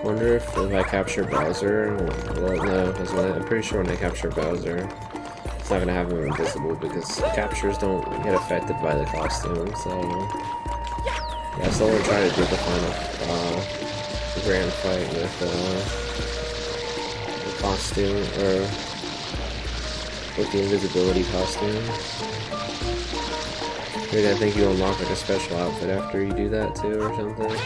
Wonder if I capture Bowser, well no, because I'm pretty sure when I capture Bowser, it's not gonna have him invisible because captures don't get affected by the costume. So yeah, I still want to try to do the final grand fight with the costume or with the invisibility costume. Maybe I think you unlock like a special outfit after you do that too, or something.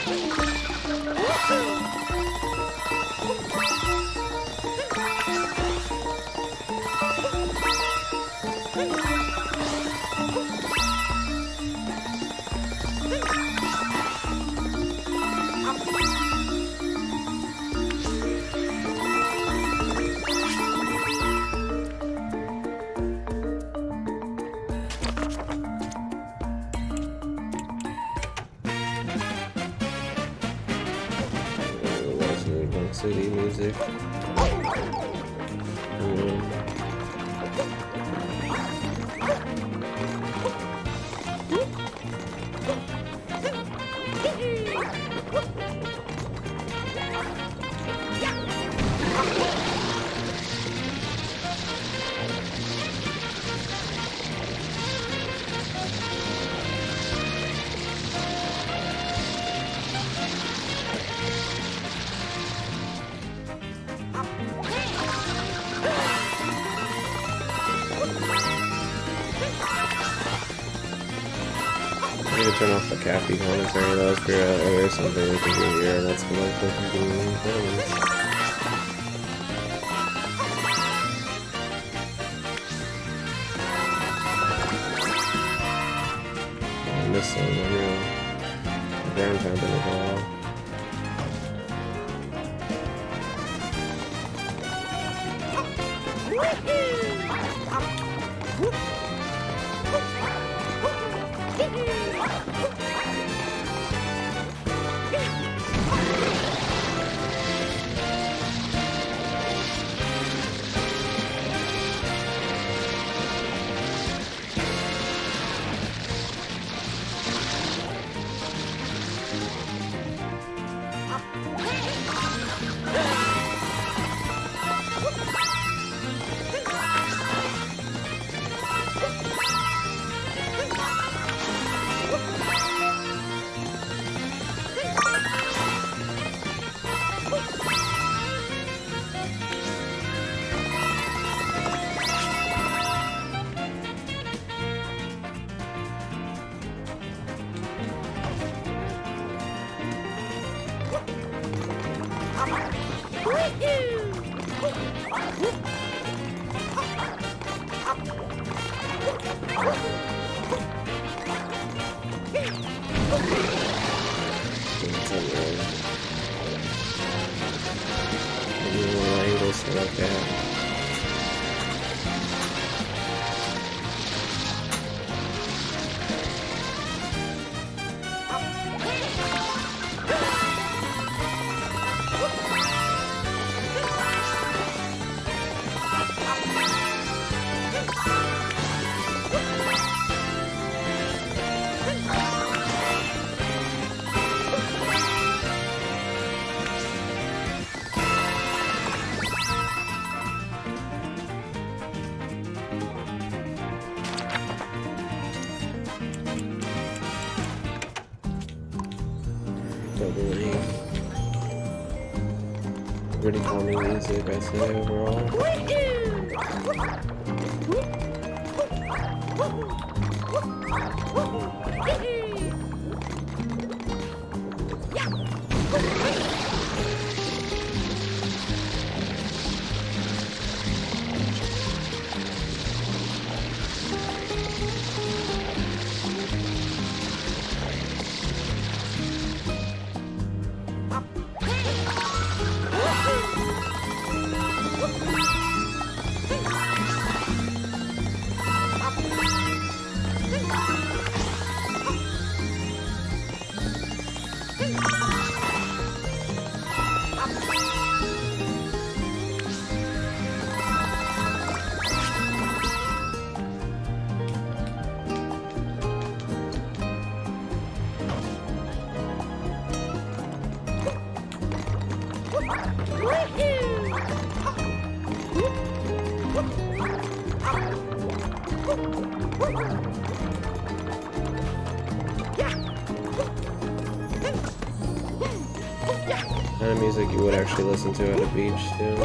City music. I need to turn off the Cappy commentary though, figure out if there's something we can do here that's gonna like doing things. I missed one, the ground pound in the ball. probably pretty calming music, I'd say, overall. Kind of music you would actually listen to at a beach, too.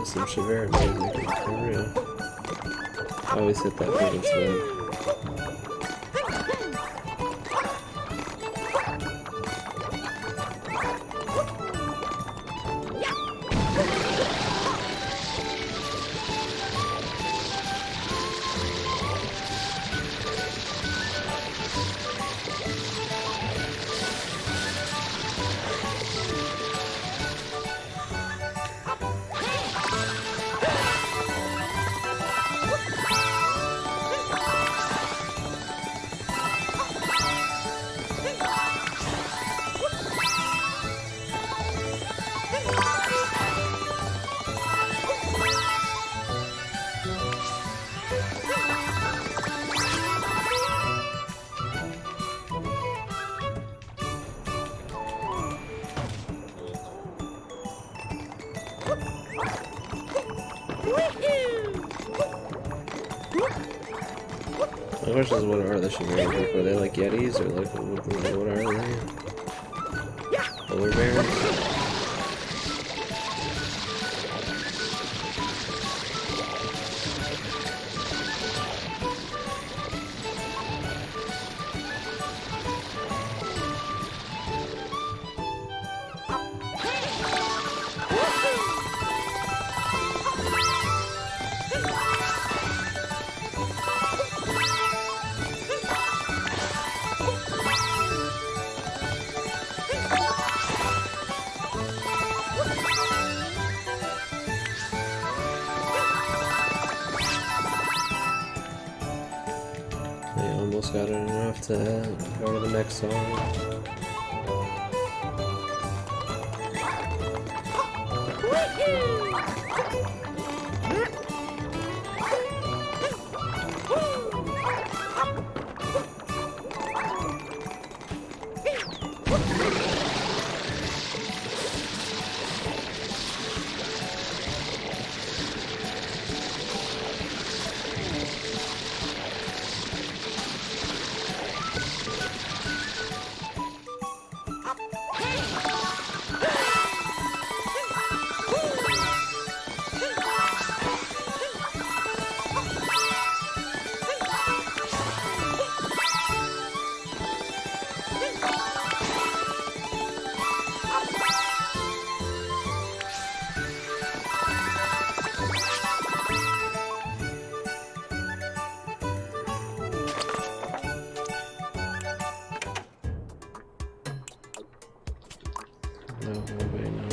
Some Shavera music, for real. I always hit that thing instead. My question is, what are the Shavera people? Are they like Yetis or like what are they? Polar bears? Almost got it enough to go to the next song. No, wait, no.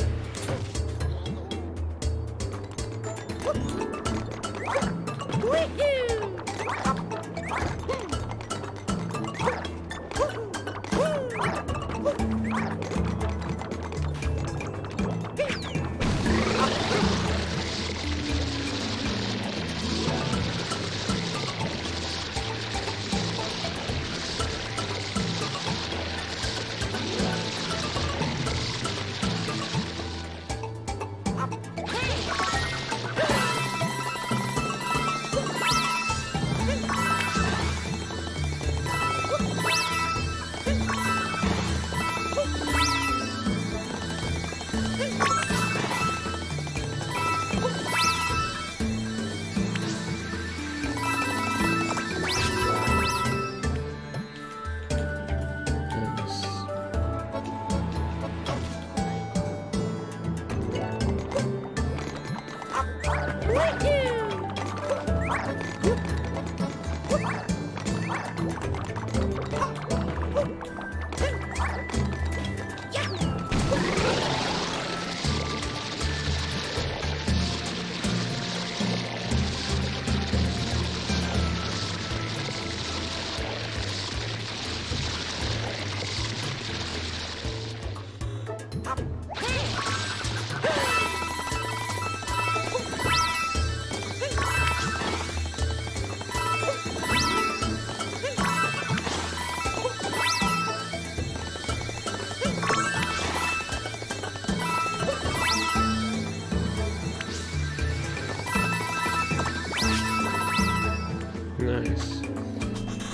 Nice.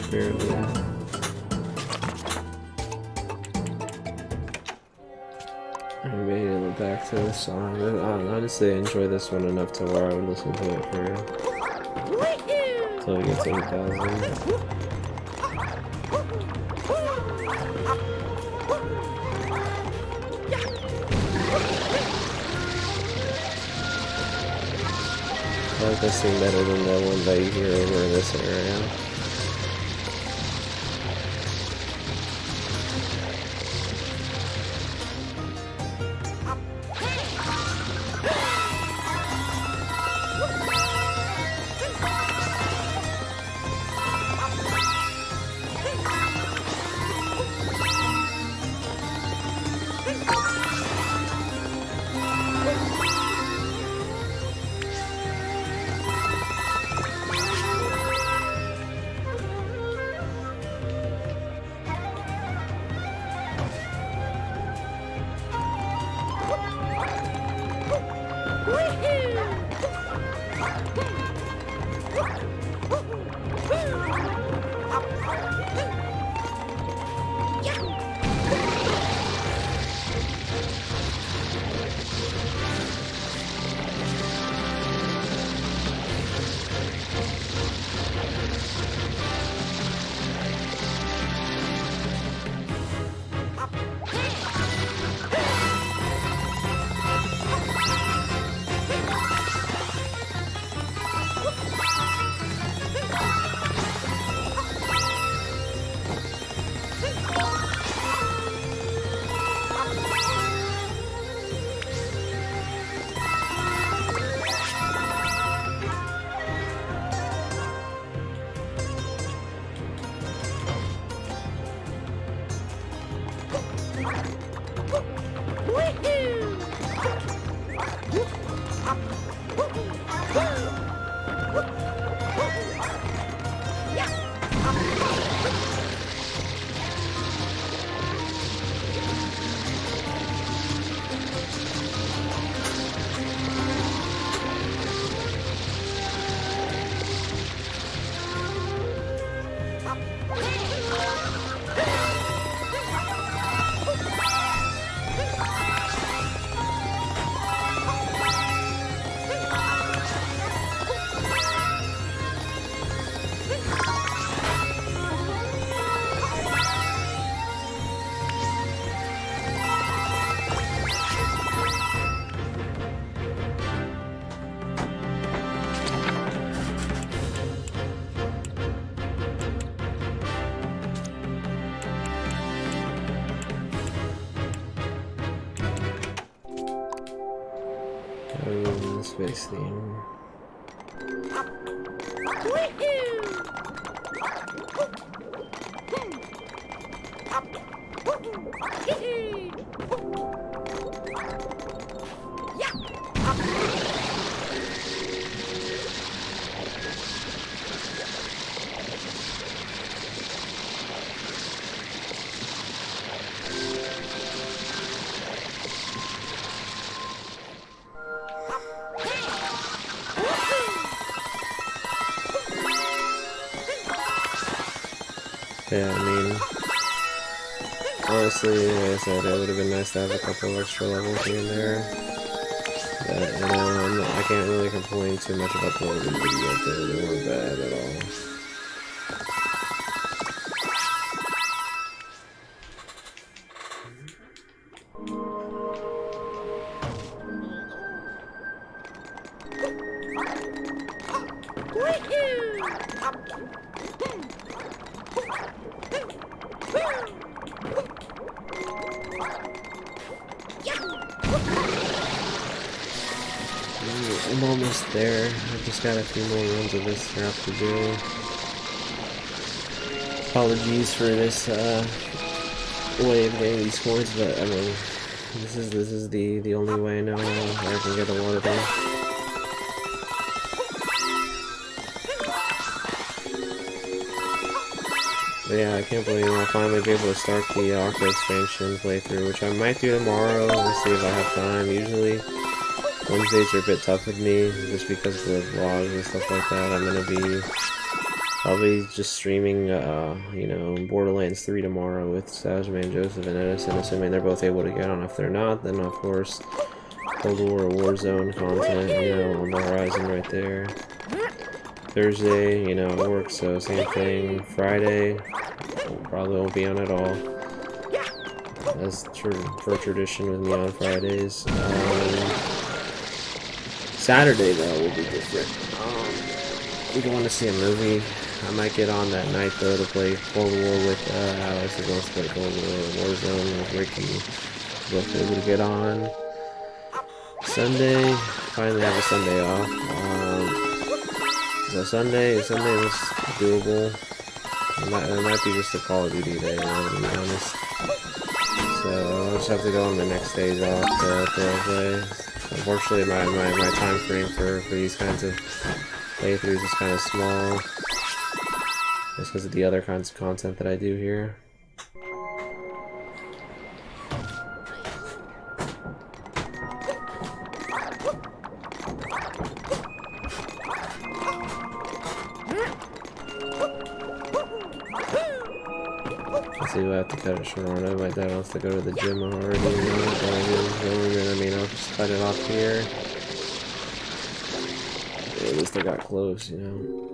Very good. I made it back to this song. Honestly, I enjoy this one enough to where I would listen to it for until we get to 8,000. I like this thing better than the one that you hear over in this area. Oh, space theme. Yeah, I mean, honestly, like I said, it would have been nice to have a couple of extra levels here and there. But, you know, I can't really complain too much about the levels video. They weren't bad at all. I'm almost there. I've just got a few more runs of this crap to do. Apologies for this way of getting these coins, but I mean, this is the only way I know I can get a lot of them. But yeah, I can't believe I'll finally be able to start the Arca expansion playthrough, which I might do tomorrow. We'll see if I have time. Usually Wednesdays are a bit tough with me, just because of the vlogs and stuff like that. I'm gonna be probably just streaming, you know, Borderlands 3 tomorrow with Savage Man, Joseph, and Edison, assuming they're both able to get on. If they're not, then of course, Cold War Warzone content, you know, on the horizon right there. Thursday, you know, it works, so same thing. Friday, probably won't be on at all. That's for tradition with me on Fridays. Saturday, though, will be different. We don't want to see a movie. I might get on that night, though, to play Cold War with Alex. He wants to play Cold War Warzone with Ricky. Both able to get on. Sunday, finally have a Sunday off. So Sunday was doable. It might be just a Call of Duty day, to be honest. So I'll just have to go on the next days off to play. Unfortunately, my time frame for these kinds of playthroughs is kind of small, just because of the other kinds of content that I do here. I have to cut it short on it. My dad wants to go to the gym already, you know, I mean, I'll just cut it off here. Yeah, at least I got close, you know.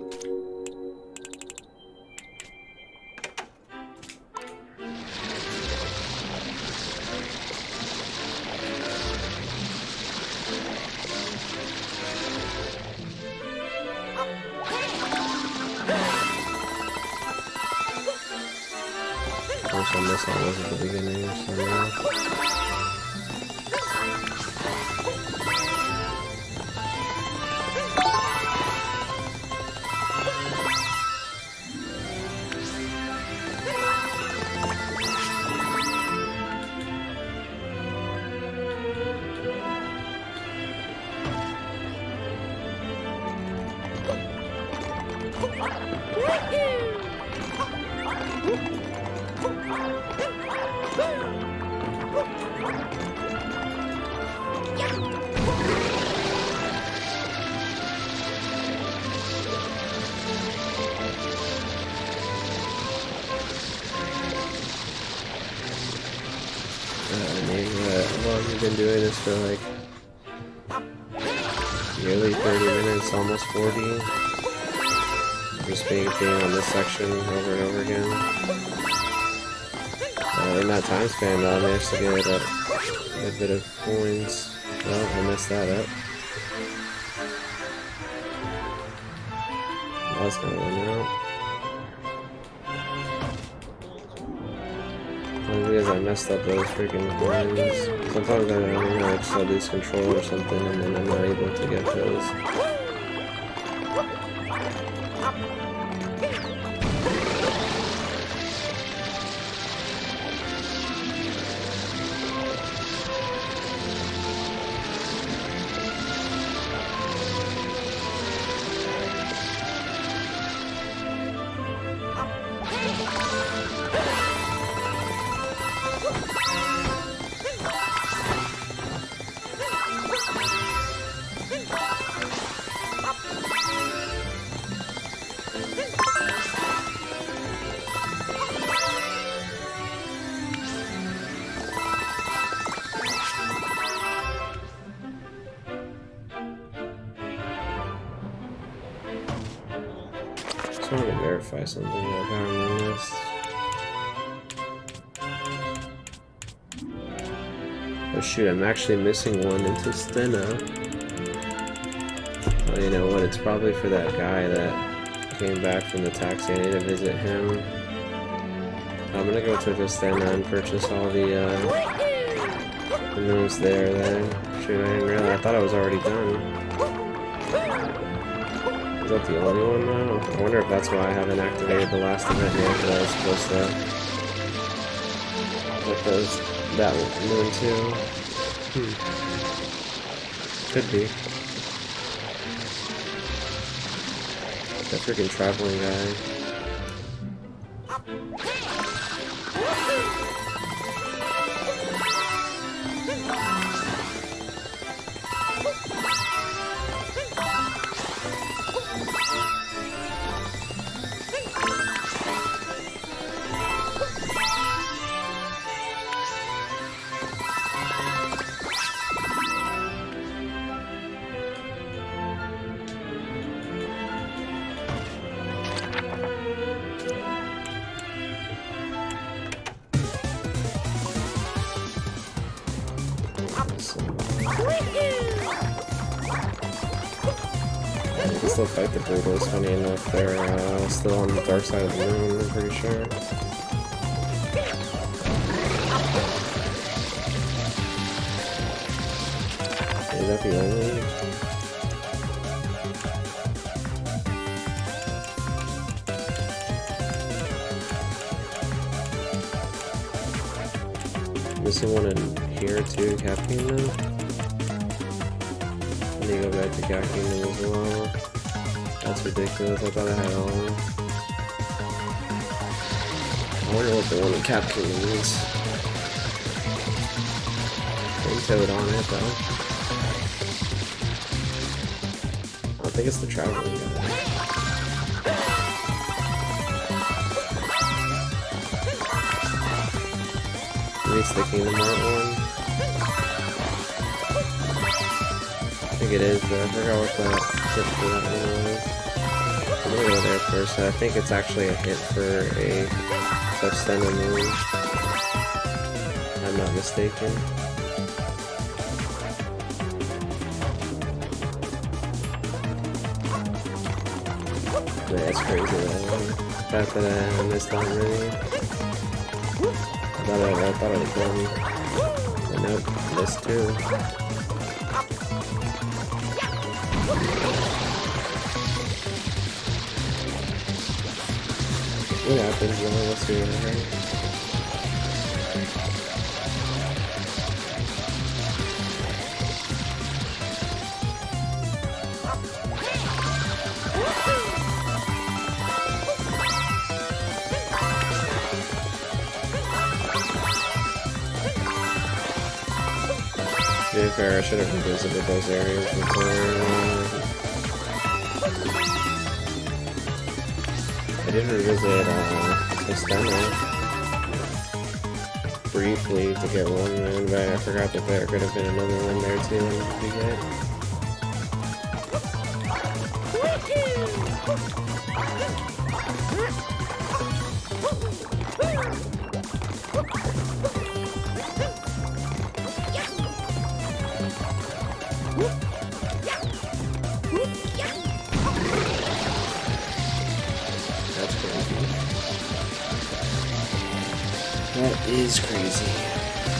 I missed all those at the beginning or something. Well, you've been doing this for like nearly 30 minutes, almost 40. Just being on this section over and over again. In that time span, though, I managed to get a bit of coins. Well, I messed that up. That's gonna run out. Because I messed up those freaking coins. Sometimes I don't know, I just lose control or something, and then I'm not able to get those. I want to verify something that I found on this. Oh shoot, I'm actually missing one into Stena. Oh, you know what? It's probably for that guy that came back from the taxi. I need to visit him. I'm gonna go to Stena and purchase all the moves there then. Shoot, I didn't realize. I thought I was already done. Is that the only one now? I wonder if that's why I haven't activated the last event yet, because I was supposed to get that moon too. Could be. That freaking traveling guy. I can still fight the Brutals, funny enough. They're still on the dark side of the moon, I'm pretty sure. Is that the only? Missing one in here too, Cat Kingdom. I need to go back to Cat Kingdom as well. That's ridiculous, I thought I had all of them. I wonder what the one in Cat Kingdom is. Toad on it though. I don't think it's the traveling guy. Maybe it's the Kingdom Heart one. I think it is, but I forgot what the tip for that one was. I'm gonna go there first. I think it's actually a hit for a Substenda move. If I'm not mistaken. That's crazy though. The fact that I missed that already. I thought I was done. But nope, missed too. What happens though? Let's see what To be fair, I should have revisited those areas before. I did revisit Esteno briefly to get one man, but I forgot that there could have been another one there too to get. That's crazy. That is crazy.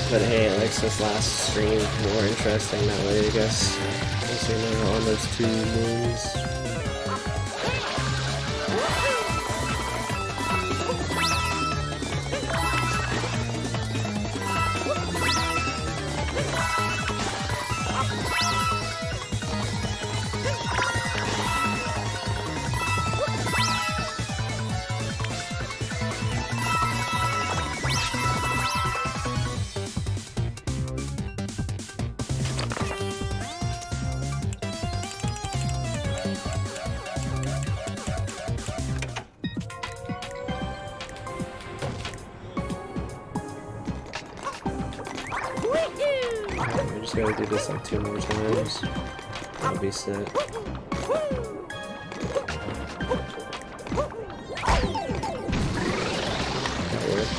But hey, it makes this last stream more interesting that way, I guess. Once you're now on those 2 moons. I just gotta do this like 2 more times. I'll be set. That worked.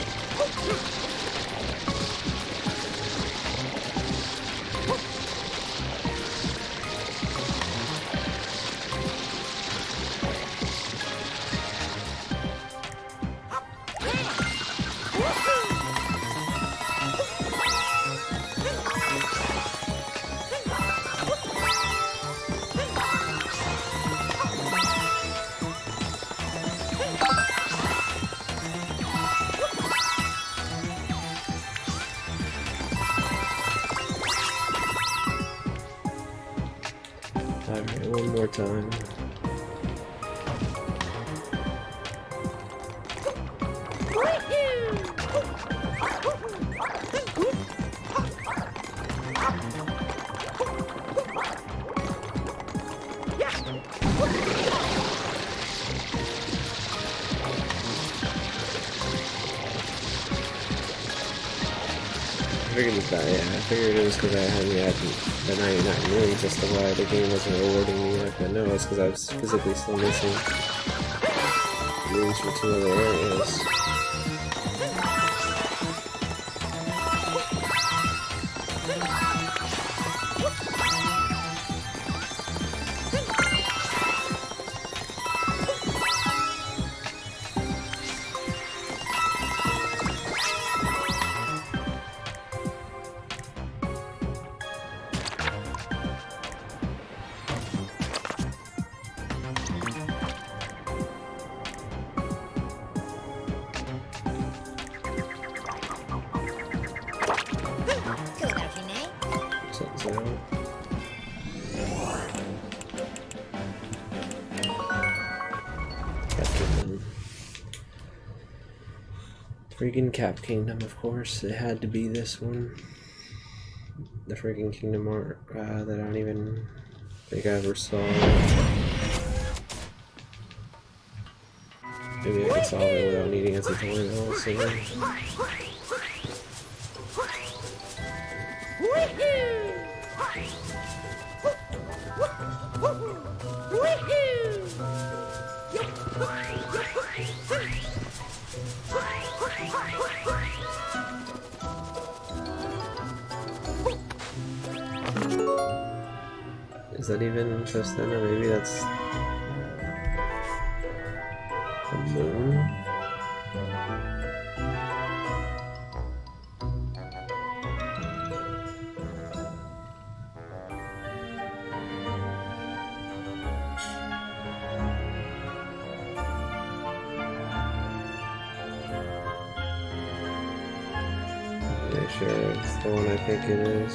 Alright, one more time. I figured it was because I hadn't had the 99 moons as to why the game wasn't rewarding me yet, but no, it's because I was physically still missing moons from 2 other areas. Freaking Cap Kingdom, of course. It had to be this one. The freaking Kingdom art that I don't even think I ever saw. Maybe I could solve it without needing a tutorial. So. Is that even Chestnut? Or maybe that's the moon? Yeah, sure, it's the one I think it is.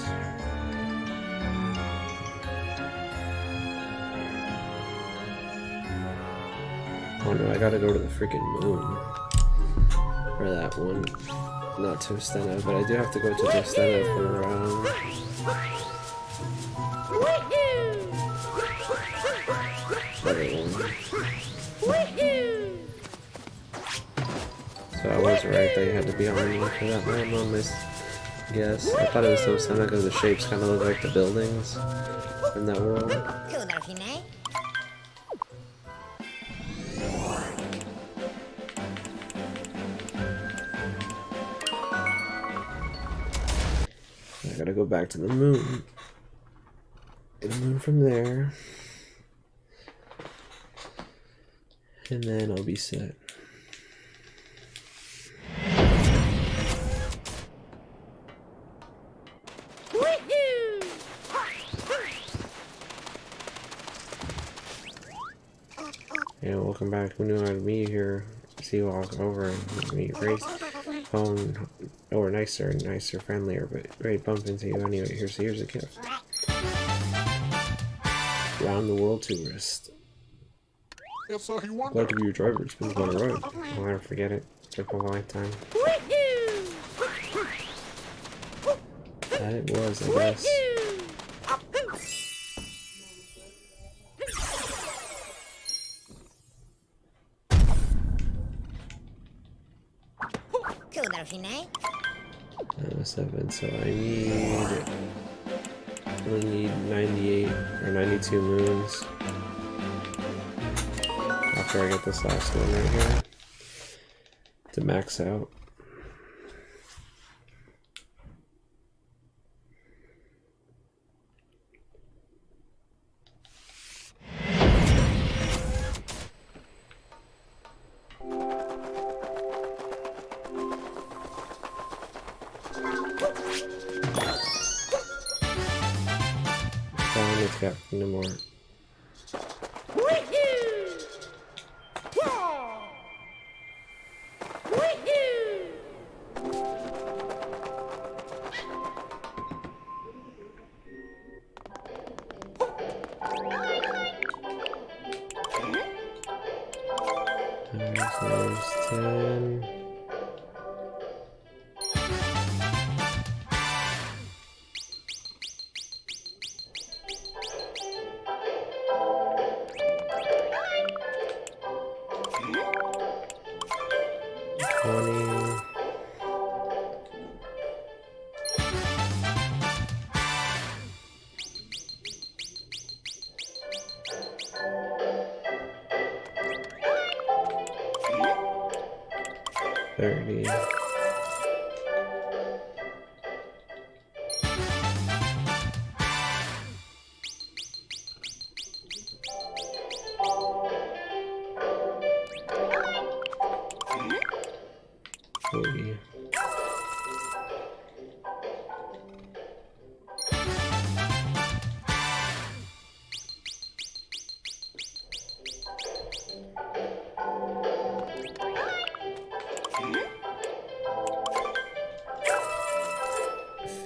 Oh no, I gotta go to the freaking moon for that one. not to Ostenda, but I do have to go to Ostenda for so I was right that you had to be on the moon for that one on this guess. I thought it was to Ostenda because the shapes kind of look like the buildings in that world. I gotta go back to the moon. Get the moon from there. And then I'll be set. Yeah, welcome back. Who knew I'd be here? See you all over and meet Grace. Phone, or nicer, friendlier, but great bump into you anyway. Here's a gift. Round the world tourist. Glad to be your driver. It's been quite a ride. I'll never forget it. Took a lifetime. That it was, I guess. So I only need 98 or 92 moons after I get this last one right here to max out. Got no more. There's 10.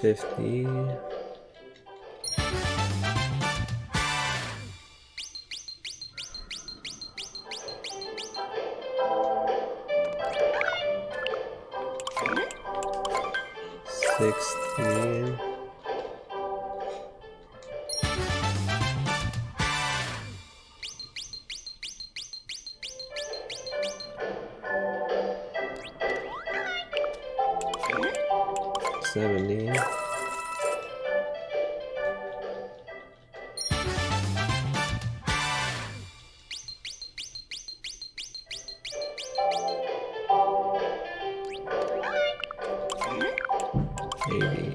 $50. $60. $70. $80.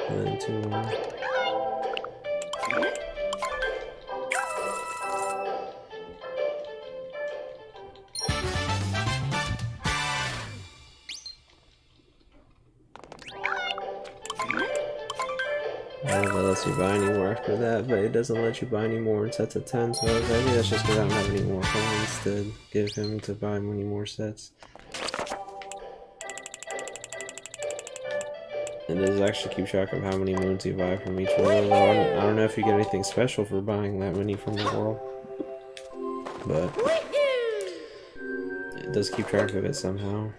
And then 2 more. lets you buy any more after that, but it doesn't let you buy any more in sets of 10, so I was like, maybe that's just because I don't have any more coins to give him to buy many more sets. And it does actually keep track of how many moons you buy from each world. I don't know if you get anything special for buying that many from the world, but it does keep track of it somehow.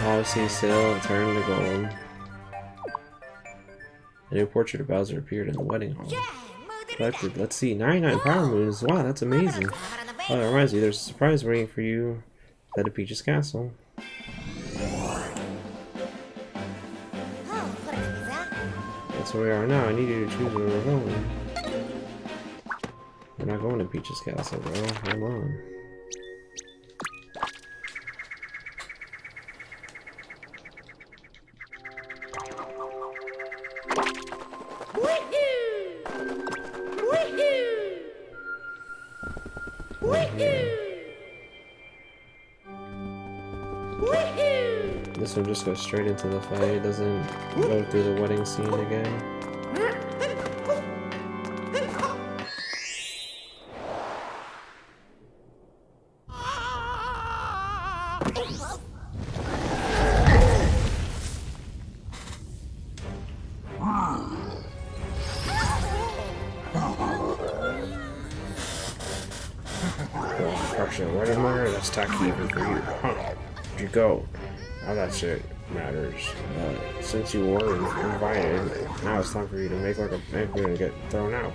Odyssey sale turned to gold. A new portrait of Bowser appeared in the wedding hall. Collected, let's see, 99 power moons. Wow, that's amazing. Oh, that reminds me, there's a surprise waiting for you at Peach's castle. That's where we are now. I need you to choose where we're going. We're not going to Peach's castle, bro. Hold on. This one just goes straight into the fight, it doesn't go through the wedding scene again. Actually, wedding murder, that's tacky even for you. Huh. Where'd you go? Now that's it matters. Since you were invited, now it's time for you to make like a banquet and get thrown out.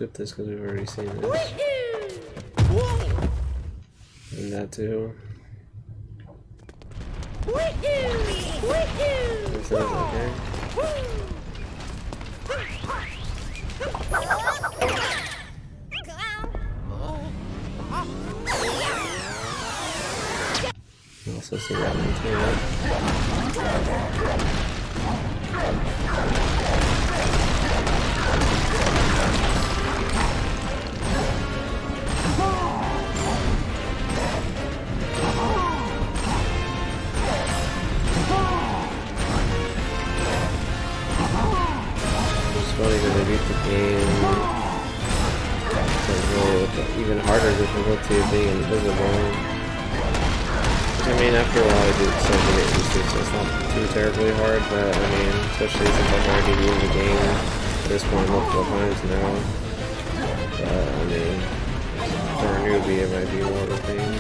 skip this because we've already seen this. And that too. Everything's okay. You also see that one too, right? It's funny because I beat the game with even harder difficulty of being invisible. I mean, after a while I do start to get used to it, so it's not too terribly hard, but I mean, especially since I've already beaten the game at this point multiple times now. But I mean, for a newbie it might be more of a thing.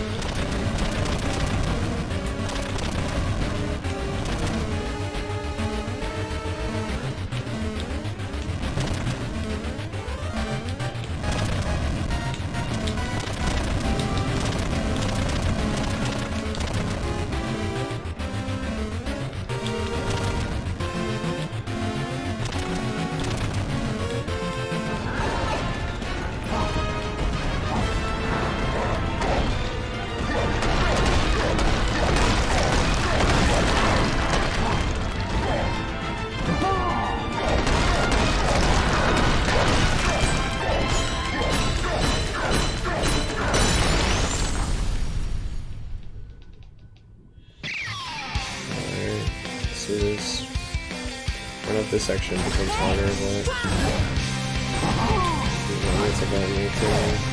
This. I don't know if this section becomes harder, but it's about me too.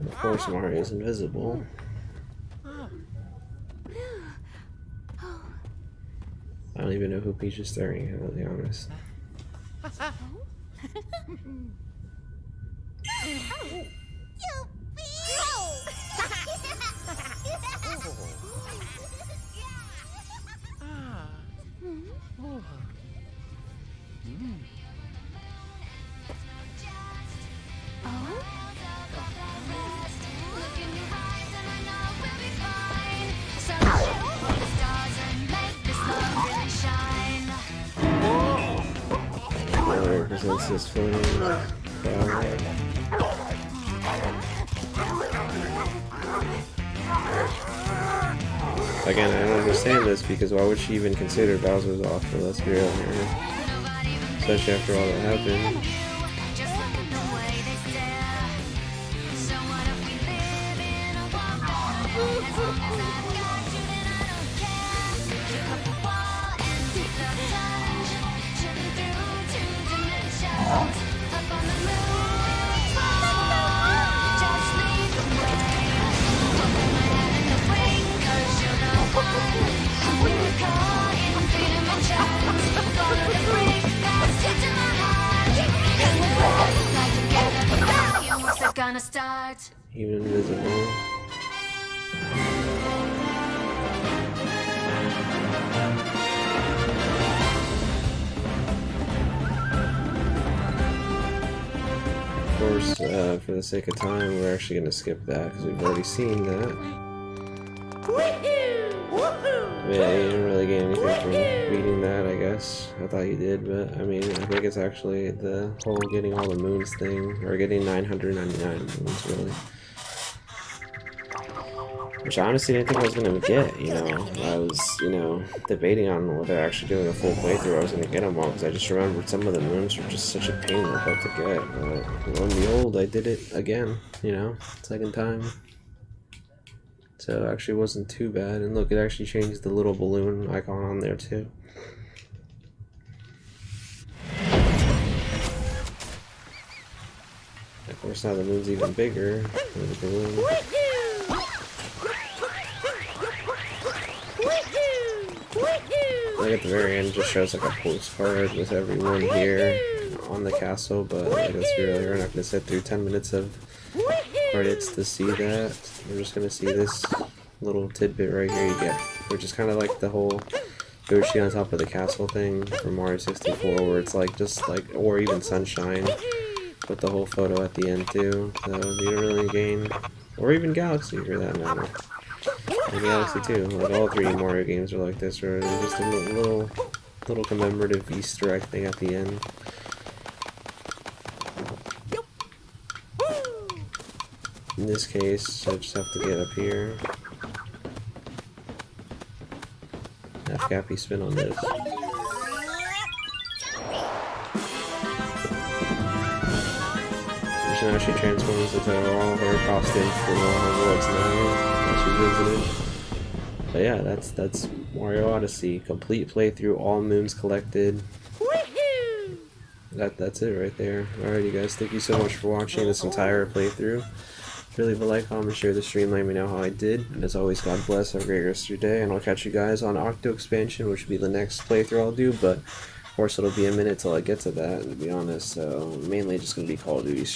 Of course, Mario's invisible. I don't even know who Peach is staring at, to be honest. Represents this floating flower. Again, I don't understand this because why would she even consider Bowser's offer? Let's be real here. Especially after all that happened. Gonna start. Even invisible. for the sake of time, we're actually gonna skip that because we've already seen that. But yeah, you didn't really get anything from reading that, I guess. I thought you did, but I mean, I think it's actually the whole getting all the moons thing, or getting 999 moons, really. Which I honestly didn't think I was gonna get, you know. I was, you know, debating on whether actually doing a full playthrough I was gonna get them all, because I just remembered some of the moons were just such a pain in the butt to get. But lo and behold, I did it again, you know, second time. So it actually wasn't too bad, and look, it actually changed the little balloon icon on there too. Of course, now the moon's even bigger with the balloon. Like at the very end, it just shows like a postcard with everyone here on the castle, but I guess we're not gonna sit through 10 minutes of credits to see that. We're just gonna see this little tidbit right here you get, which is kind of like the whole Yoshi on top of the castle thing from Mario 64, where it's like just like, or even Sunshine, with the whole photo at the end too. So you don't really gain, or even Galaxy for that matter. And Galaxy too, like all 3 Mario games are like this, where there's just a little commemorative Easter egg thing at the end. In this case, I just have to get up here. Have Cappy spin on this. Which now she transforms into all her costumes from all her worlds now that she visited. But yeah, that's Mario Odyssey. Complete playthrough, all moons collected. That's it right there. Alright, you guys, thank you so much for watching this entire playthrough. Leave a like, comment, share the stream, let me know how I did. And as always, God bless, have a great rest of your day, and I'll catch you guys on Octo Expansion, which will be the next playthrough I'll do, but of course it'll be a minute till I get to that, to be honest, so mainly just going to be Call of Duty